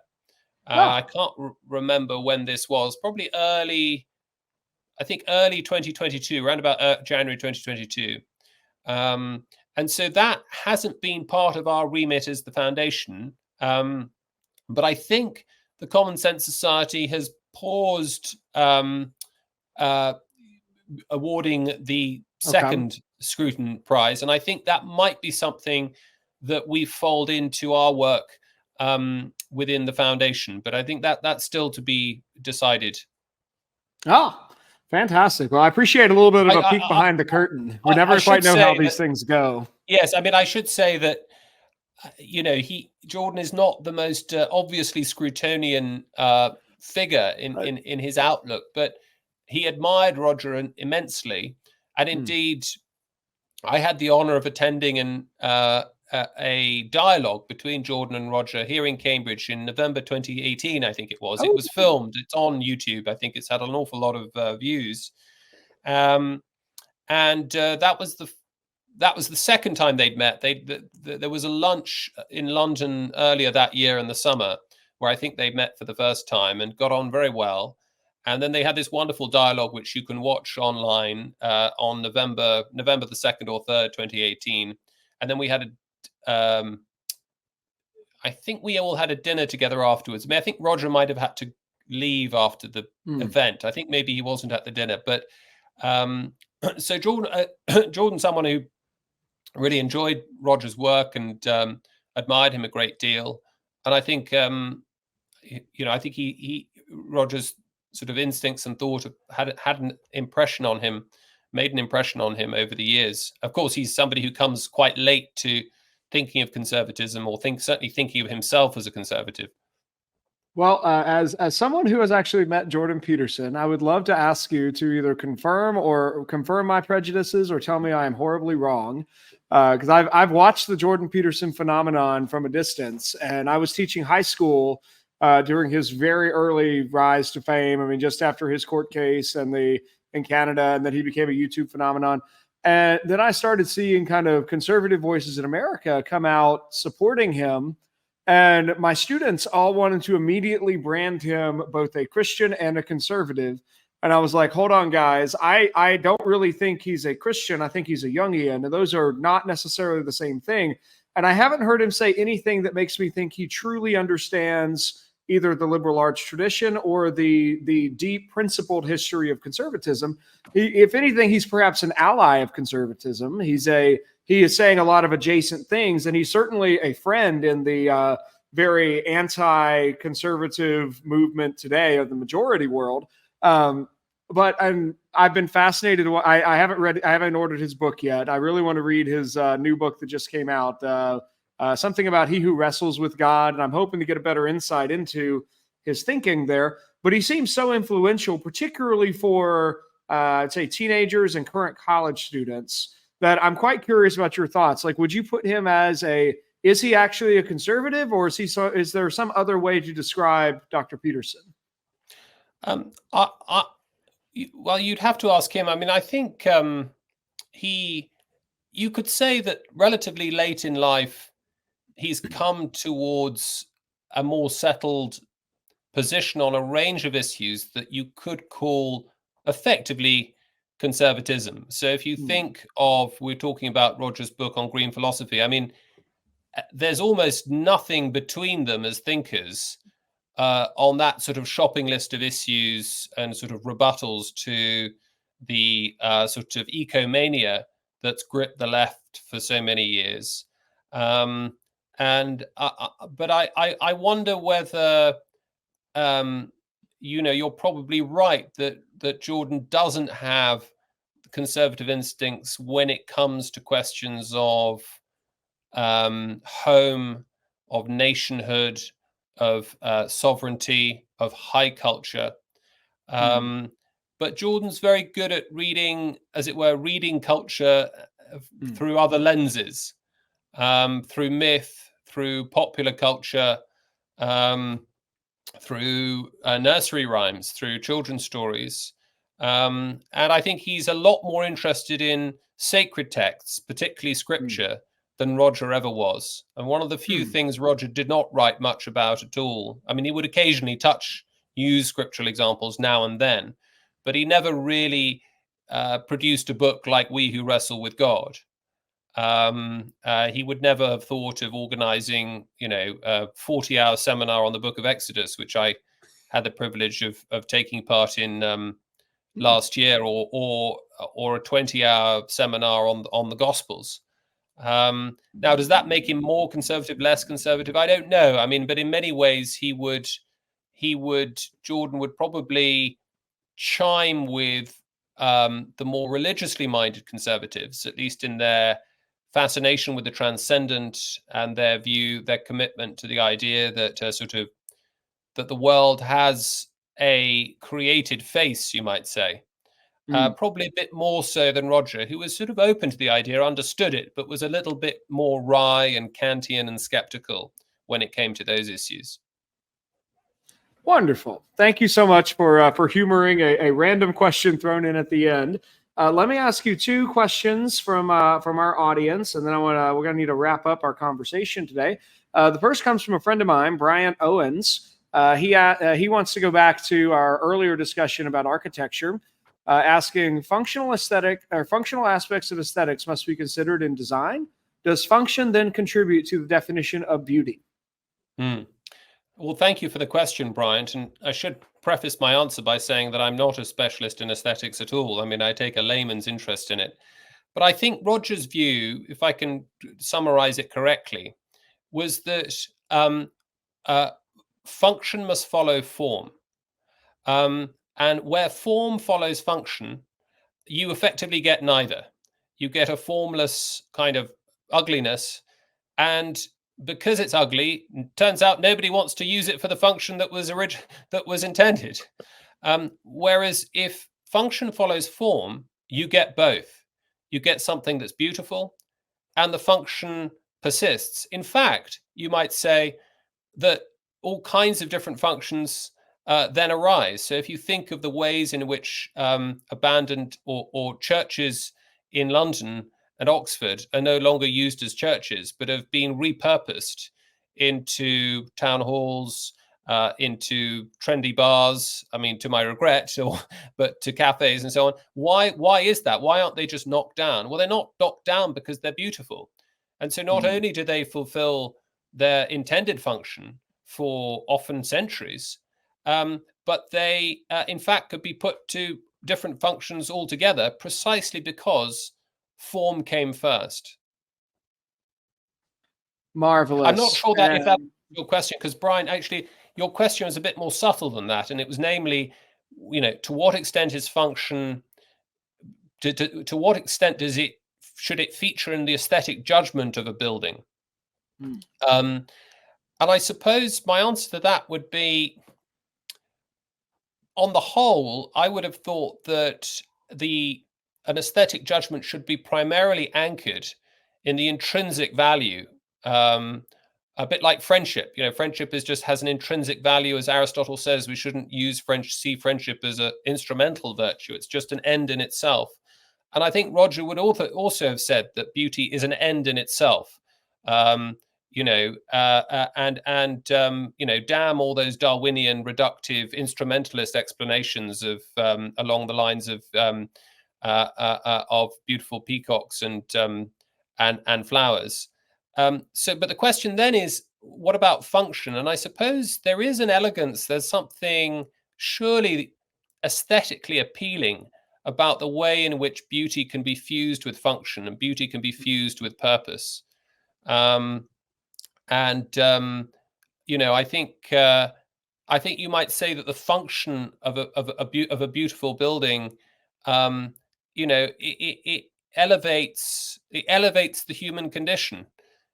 I can't remember when this was, probably early 2022, around about January 2022. And so that hasn't been part of our remit as the foundation. But I think the Common Sense Society has paused awarding the second Scruton Prize. And I think that might be something that we fold into our work within the foundation. But I think that's still to be decided. Fantastic. Well, I appreciate a little bit of a peek behind the curtain. We never quite know how these things go. Yes, I mean, I should say that, Jordan is not the most obviously Scrutonian figure in his outlook, but he admired Roger immensely. And indeed, I had the honor of attending a dialogue between Jordan and Roger here in Cambridge in November 2018, I think it was. It was filmed. It's on YouTube. I think it's had an awful lot of views. And that was the second time they'd met. There was a lunch in London earlier that year in the summer where I think they met for the first time and got on very well. And then they had this wonderful dialogue, which you can watch online on November the 2nd or 3rd, 2018. And then we had I think we all had a dinner together afterwards. I mean, I think Roger might have had to leave after the event. I think maybe he wasn't at the dinner. But so Jordan's someone who really enjoyed Roger's work and admired him a great deal. And I think, I think Roger's sort of instincts and thought had an impression on him, made an impression on him over the years. Of course, he's somebody who comes quite late to thinking of conservatism, or certainly thinking of himself as a conservative? Well, as someone who has actually met Jordan Peterson, I would love to ask you to either confirm my prejudices or tell me I am horribly wrong. Because I've watched the Jordan Peterson phenomenon from a distance, and I was teaching high school during his very early rise to fame. I mean, just after his court case in Canada, and then he became a YouTube phenomenon. And then I started seeing kind of conservative voices in America come out supporting him. And my students all wanted to immediately brand him both a Christian and a conservative. And I was like, hold on, guys. I don't really think he's a Christian. I think he's a Jungian. And those are not necessarily the same thing. And I haven't heard him say anything that makes me think he truly understands either the liberal arts tradition or the deep principled history of conservatism. If anything, he's perhaps an ally of conservatism. He is saying a lot of adjacent things, and he's certainly a friend in the very anti-conservative movement today of the majority world. But I've been fascinated. I haven't ordered his book yet. I really want to read his new book that just came out, something about He Who Wrestles with God, and I'm hoping to get a better insight into his thinking there. But he seems so influential, particularly for, I'd say, teenagers and current college students, that I'm quite curious about your thoughts. Like, would you put him as is he actually a conservative, or is there some other way to describe Dr. Peterson? Well, you'd have to ask him. I mean, I think you could say that relatively late in life, he's come towards a more settled position on a range of issues that you could call effectively conservatism. So if you think of, we're talking about Roger's book on green philosophy, I mean, there's almost nothing between them as thinkers on that sort of shopping list of issues and sort of rebuttals to the sort of ecomania that's gripped the left for so many years. But I wonder whether you're probably right that Jordan doesn't have conservative instincts when it comes to questions of home, of nationhood, of sovereignty, of high culture. But Jordan's very good at reading, as it were, reading culture through other lenses, through myth, through popular culture, through nursery rhymes, through children's stories. And I think he's a lot more interested in sacred texts, particularly scripture, than Roger ever was. And one of the few things Roger did not write much about at all. I mean, he would occasionally use scriptural examples now and then, but he never really produced a book like We Who Wrestle with God. He would never have thought of organizing, a 40-hour seminar on the book of Exodus, which I had the privilege of taking part in last year, or a 20-hour seminar on the Gospels. Now, does that make him more conservative, less conservative? I don't know. I mean, but in many ways, Jordan would probably chime with the more religiously minded conservatives, at least in their fascination with the transcendent and their commitment to the idea that that the world has a created face, you might say. Probably a bit more so than Roger, who was sort of open to the idea, understood it, but was a little bit more wry and Kantian and skeptical when it came to those issues. Wonderful. Thank you so much for humoring a random question thrown in at the end. Let me ask you two questions from our audience, and then we're going to need to wrap up our conversation today. The first comes from a friend of mine, Brian Owens. He wants to go back to our earlier discussion about architecture, asking functional aspects of aesthetics must be considered in design. Does function then contribute to the definition of beauty? Well, thank you for the question, Bryant. And I should preface my answer by saying that I'm not a specialist in aesthetics at all. I mean, I take a layman's interest in it. But I think Roger's view, if I can summarize it correctly, was that function must follow form. And where form follows function, you effectively get neither. You get a formless kind of ugliness, and because it's ugly, turns out nobody wants to use it for the function that was intended. Whereas if function follows form, you get both. You get something that's beautiful, and the function persists. In fact, you might say that all kinds of different functions then arise. So if you think of the ways in which abandoned or churches in London and Oxford are no longer used as churches, but have been repurposed into town halls, into trendy bars. I mean, to my regret, but to cafes and so on. Why is that? Why aren't they just knocked down? Well, they're not knocked down because they're beautiful. And so not only do they fulfill their intended function for often centuries, but they, in fact, could be put to different functions altogether precisely because form came first. Marvelous. I'm not sure that if that's your question, because Brian, actually, your question was a bit more subtle than that, and it was namely, to what extent is function, to what extent should it feature in the aesthetic judgment of a building? And I suppose my answer to that would be, on the whole, I would have thought that an aesthetic judgment should be primarily anchored in the intrinsic value, a bit like friendship. Friendship has an intrinsic value, as Aristotle says. We shouldn't see friendship as an instrumental virtue. It's just an end in itself. And I think Roger would also have said that beauty is an end in itself. Damn all those Darwinian reductive instrumentalist explanations of along the lines of beautiful peacocks and flowers. But the question then is, what about function? And I suppose there is an elegance. There's something surely aesthetically appealing about the way in which beauty can be fused with function and beauty can be fused with purpose. I think you might say that the function of a beautiful building, it elevates the human condition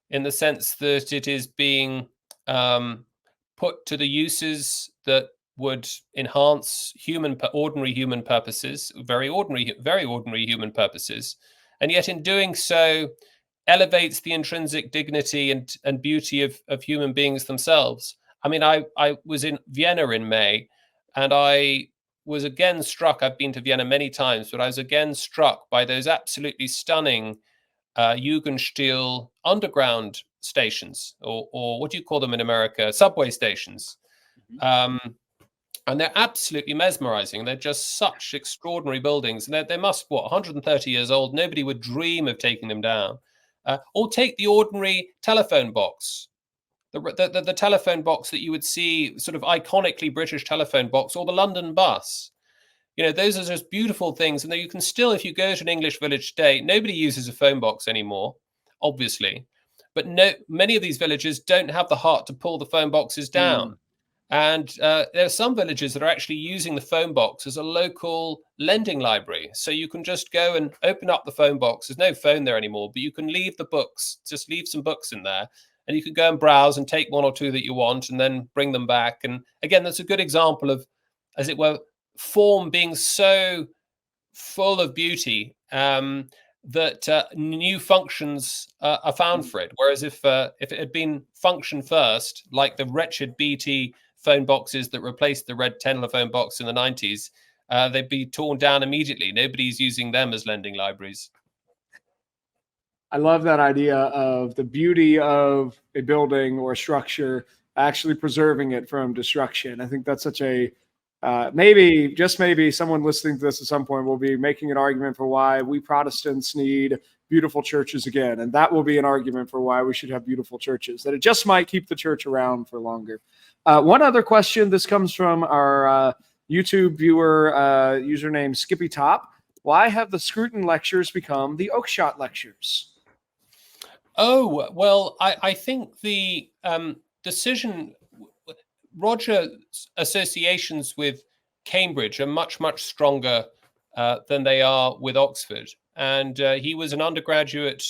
in the sense that it is being put to the uses that would enhance ordinary human purposes, very ordinary human purposes, and yet in doing so elevates the intrinsic dignity and beauty of human beings themselves. I mean, I was in Vienna in May, and I was again struck. I've been to Vienna many times, but I was again struck by those absolutely stunning Jugendstil underground stations, or what do you call them in America? Subway stations. And they're absolutely mesmerizing. They're just such extraordinary buildings. And they must, 130 years old. Nobody would dream of taking them down. Or take the ordinary telephone box, the telephone box that you would see, sort of iconically British telephone box, or the London bus. Those are just beautiful things. And you can still, if you go to an English village today, nobody uses a phone box anymore, obviously. But many of these villages don't have the heart to pull the phone boxes down. And there are some villages that are actually using the phone box as a local lending library. So you can just go and open up the phone box. There's no phone there anymore, but you can leave the books, just leave some books in there. And you can go and browse and take one or two that you want and then bring them back. And again, that's a good example of, as it were, form being so full of beauty that new functions are found for it. Whereas if it had been function first, like the wretched BT phone boxes that replaced the red telephone box in the 90s, they'd be torn down immediately. Nobody's using them as lending libraries. I love that idea of the beauty of a building or structure actually preserving it from destruction. I think that's such a maybe someone listening to this at some point will be making an argument for why we Protestants need beautiful churches again. And that will be an argument for why we should have beautiful churches, that it just might keep the church around for longer. One other question. This comes from our YouTube viewer, username Skippy Top. Why have the Scruton lectures become the Oakeshott lectures? Oh, well, I think the decision, Roger's associations with Cambridge are much, much stronger than they are with Oxford. And he was an undergraduate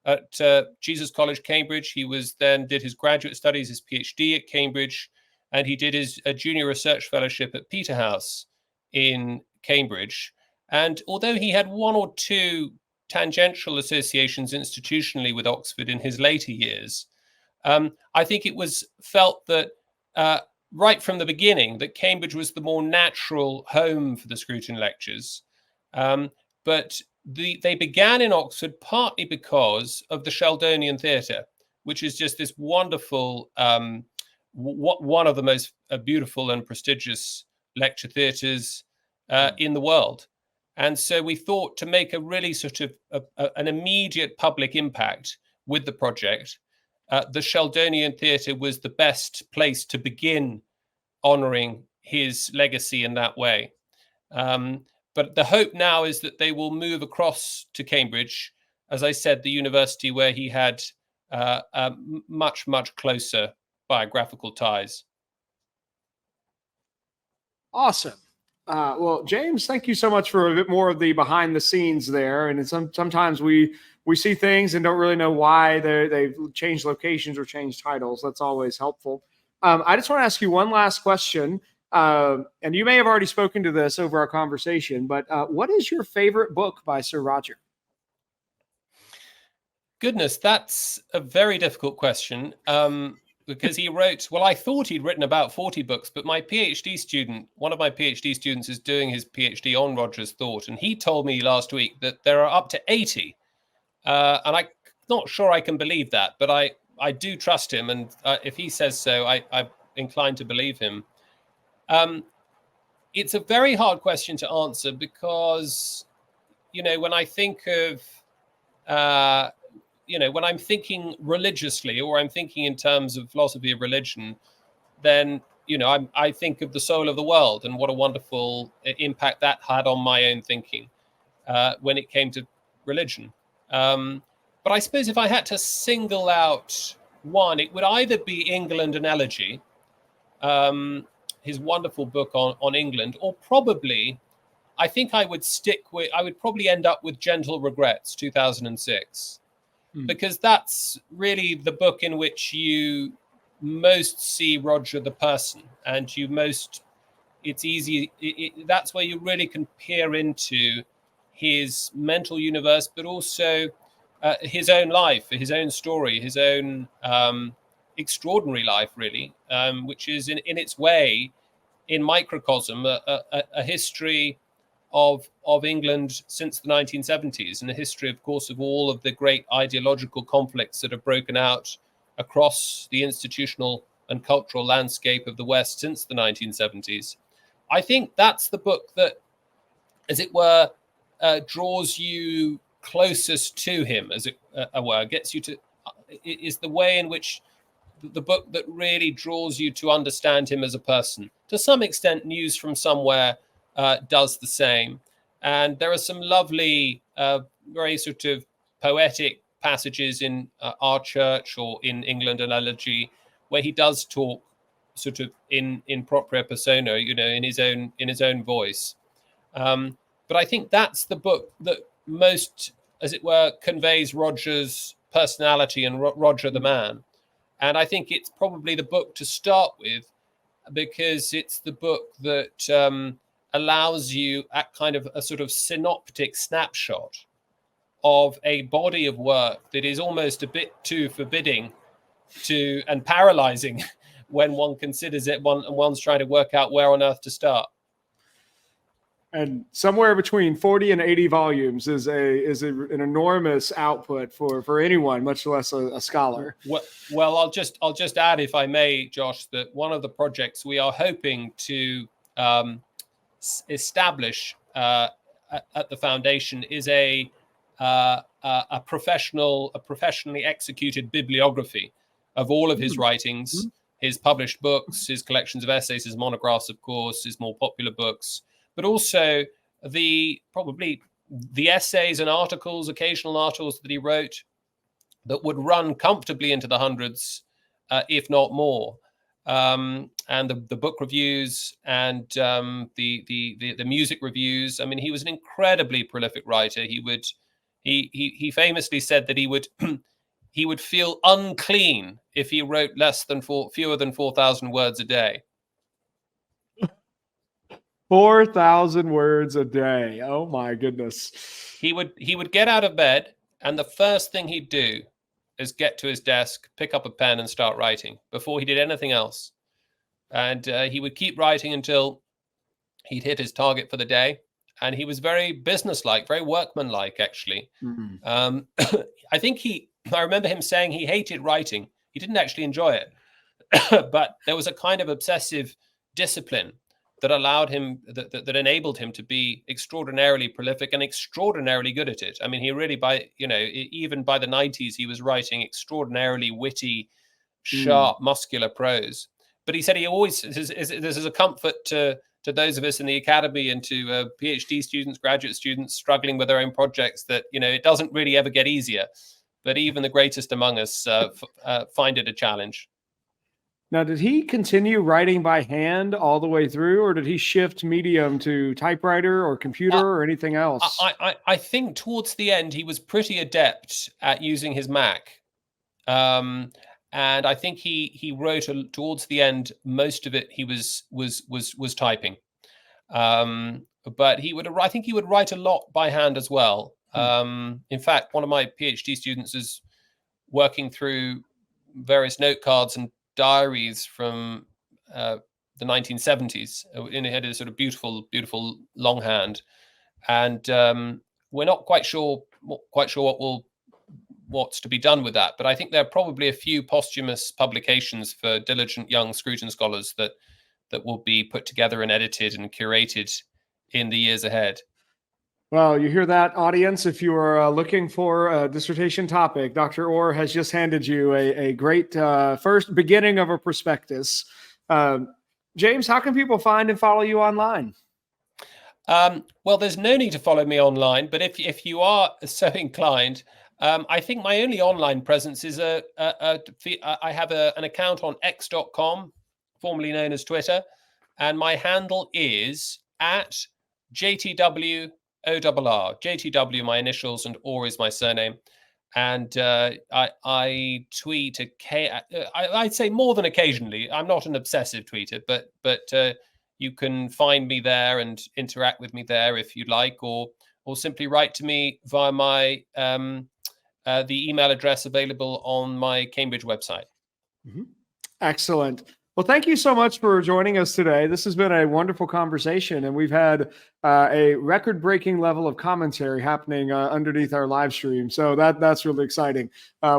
at Jesus College, Cambridge. He did his graduate studies, his PhD at Cambridge, and he did his junior research fellowship at Peterhouse in Cambridge. And although he had one or two tangential associations institutionally with Oxford in his later years, I think it was felt that right from the beginning that Cambridge was the more natural home for the Scruton lectures. But they began in Oxford partly because of the Sheldonian Theatre, which is just this wonderful, one of the most beautiful and prestigious lecture theatres in the world. And so we thought to make a really sort of an immediate public impact with the project, the Sheldonian Theatre was the best place to begin honouring his legacy in that way. But the hope now is that they will move across to Cambridge, as I said, the university where he had much, much closer biographical ties. Awesome. Well, James, thank you so much for a bit more of the behind the scenes there. And sometimes we see things and don't really know why they've changed locations or changed titles. That's always helpful. I just want to ask you one last question. And you may have already spoken to this over our conversation, but what is your favorite book by Sir Roger? Goodness, that's a very difficult question. Because he wrote, well, I thought he'd written about 40 books, but one of my PhD students is doing his PhD on Roger's thought. And he told me last week that there are up to 80. And I'm not sure I can believe that, but I do trust him. And if he says so, I'm inclined to believe him. It's a very hard question to answer because, when I think of, when I'm thinking religiously or I'm thinking in terms of philosophy of religion, then, I think of the soul of the world and what a wonderful impact that had on my own thinking when it came to religion. But I suppose if I had to single out one, it would either be England and Elegy, his wonderful book on England, or probably, I think I would probably end up with Gentle Regrets, 2006. Because that's really the book in which you most see Roger the person, and it's easy. That's where you really can peer into his mental universe, but also his own life, his own story, his own extraordinary life, really, which is in its way, in microcosm, a history of England since the 1970s, and a history, of course, of all of the great ideological conflicts that have broken out across the institutional and cultural landscape of the West since the 1970s. I think that's the book that, as it were, draws you closest to him, as it were, gets you to, is the way in which the book that really draws you to understand him as a person. To some extent, News from Somewhere does the same. And there are some lovely, very sort of poetic passages in Our Church or in England and Elegy, where he does talk sort of in propria persona, in his own voice. But I think that's the book that most, as it were, conveys Roger's personality and Roger the man. And I think it's probably the book to start with, because it's the book that allows you at kind of a sort of synoptic snapshot of a body of work that is almost a bit too forbidding and paralyzing when one considers it, one's trying to work out where on earth to start. And somewhere between 40 and 80 volumes is an enormous output for anyone, much less a scholar. Well, I'll just add, if I may, Josh, that one of the projects we are hoping to establish at the foundation is a professionally executed bibliography of all of his writings, his published books, his collections of essays, his monographs, of course, his more popular books, but also probably the essays and articles, occasional articles that he wrote that would run comfortably into the hundreds, if not more. And the book reviews and the music reviews. I mean, he was an incredibly prolific writer. He he famously said that he would he would feel unclean if he wrote fewer than 4,000 words a day. 4,000 words a day. Oh my goodness. He would get out of bed, and the first thing he'd do is get to his desk, pick up a pen, and start writing before he did anything else. And he would keep writing until he'd hit his target for the day. And he was very businesslike, very workmanlike, actually. Mm-hmm. I remember him saying he hated writing. He didn't actually enjoy it. But there was a kind of obsessive discipline that allowed him, that enabled him to be extraordinarily prolific and extraordinarily good at it. I mean, he really, even by the 90s, he was writing extraordinarily witty, sharp, muscular prose. But he said he always, this is a comfort to those of us in the academy and to PhD students, graduate students struggling with their own projects, that, it doesn't really ever get easier. But even the greatest among us find it a challenge. Now, did he continue writing by hand all the way through, or did he shift medium to typewriter or computer or anything else? I think towards the end, he was pretty adept at using his Mac. And I think he wrote towards the end, most of it he was typing. But I think he would write a lot by hand as well. In fact, one of my PhD students is working through various note cards and diaries from the 1970s. It had a sort of beautiful longhand, and we're not quite sure what's to be done with that. But I think there are probably a few posthumous publications for diligent young Scruton scholars that will be put together and edited and curated in the years ahead. Well, you hear that, audience? If you are looking for a dissertation topic, Dr. Orr has just handed you a great first beginning of a prospectus. James, how can people find and follow you online? Well, there's no need to follow me online, but if you are so inclined, I think my only online presence is I have an account on x.com, formerly known as Twitter, and my handle is at JTW ORR. JTW, my initials, and Orr is my surname. And I tweet I'd say more than occasionally. I'm not an obsessive tweeter, but you can find me there and interact with me there if you'd like, or simply write to me via my the email address available on my Cambridge website. Mm-hmm. Excellent. Well, thank you so much for joining us today. This has been a wonderful conversation, and we've had a record-breaking level of commentary happening underneath our live stream. So that's really exciting.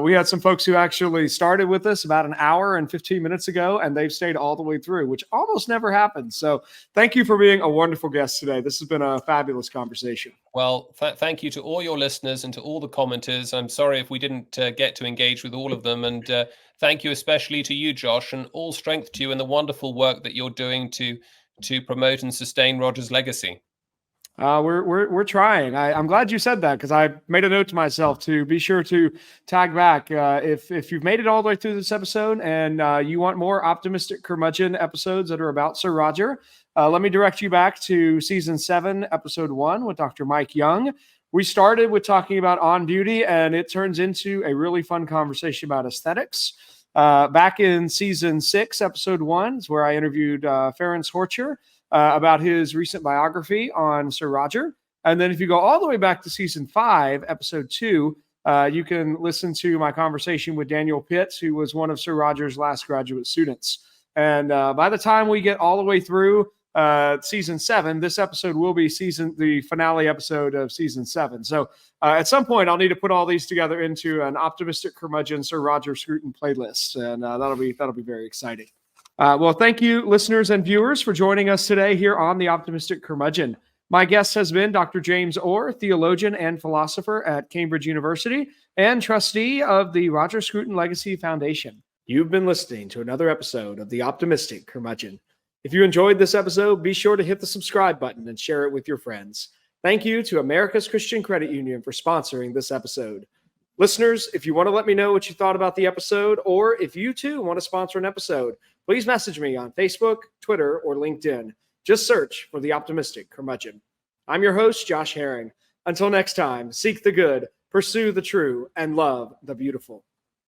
We had some folks who actually started with us about an hour and 15 minutes ago, and they've stayed all the way through, which almost never happens. So thank you for being a wonderful guest today. This has been a fabulous conversation. Well, thank you to all your listeners and to all the commenters. I'm sorry if we didn't get to engage with all of them, and thank you especially to you, Josh, and all strength to you in the wonderful work that you're doing to promote and sustain Roger's legacy. We're trying. I'm glad you said that, because I made a note to myself to be sure to tag back if you've made it all the way through this episode and you want more optimistic curmudgeon episodes that are about Sir Roger. Let me direct you back to season 7, episode 1 with Dr. Mike Young. We started with talking about On Beauty, and it turns into a really fun conversation about aesthetics. Back in season 6, episode 1 is where I interviewed Ferenc Horcher about his recent biography on Sir Roger. And then if you go all the way back to season 5, episode 2, you can listen to my conversation with Daniel Pitts, who was one of Sir Roger's last graduate students. And by the time we get all the way through season 7, this episode will be the finale episode of season 7. So at some point, I'll need to put all these together into an optimistic curmudgeon Sir Roger Scruton playlist, and that'll be very exciting. Well, thank you, listeners and viewers, for joining us today here on the Optimistic Curmudgeon. My guest has been Dr. James Orr, theologian and philosopher at Cambridge University and trustee of the Roger Scruton Legacy Foundation. You've been listening to another episode of the Optimistic Curmudgeon. If you enjoyed this episode, be sure to hit the subscribe button and share it with your friends. Thank you to America's Christian Credit Union for sponsoring this episode. Listeners, if you want to let me know what you thought about the episode, or if you too want to sponsor an episode, please message me on Facebook, Twitter, or LinkedIn. Just search for the Optimistic Curmudgeon. I'm your host, Josh Herring. Until next time, seek the good, pursue the true, and love the beautiful.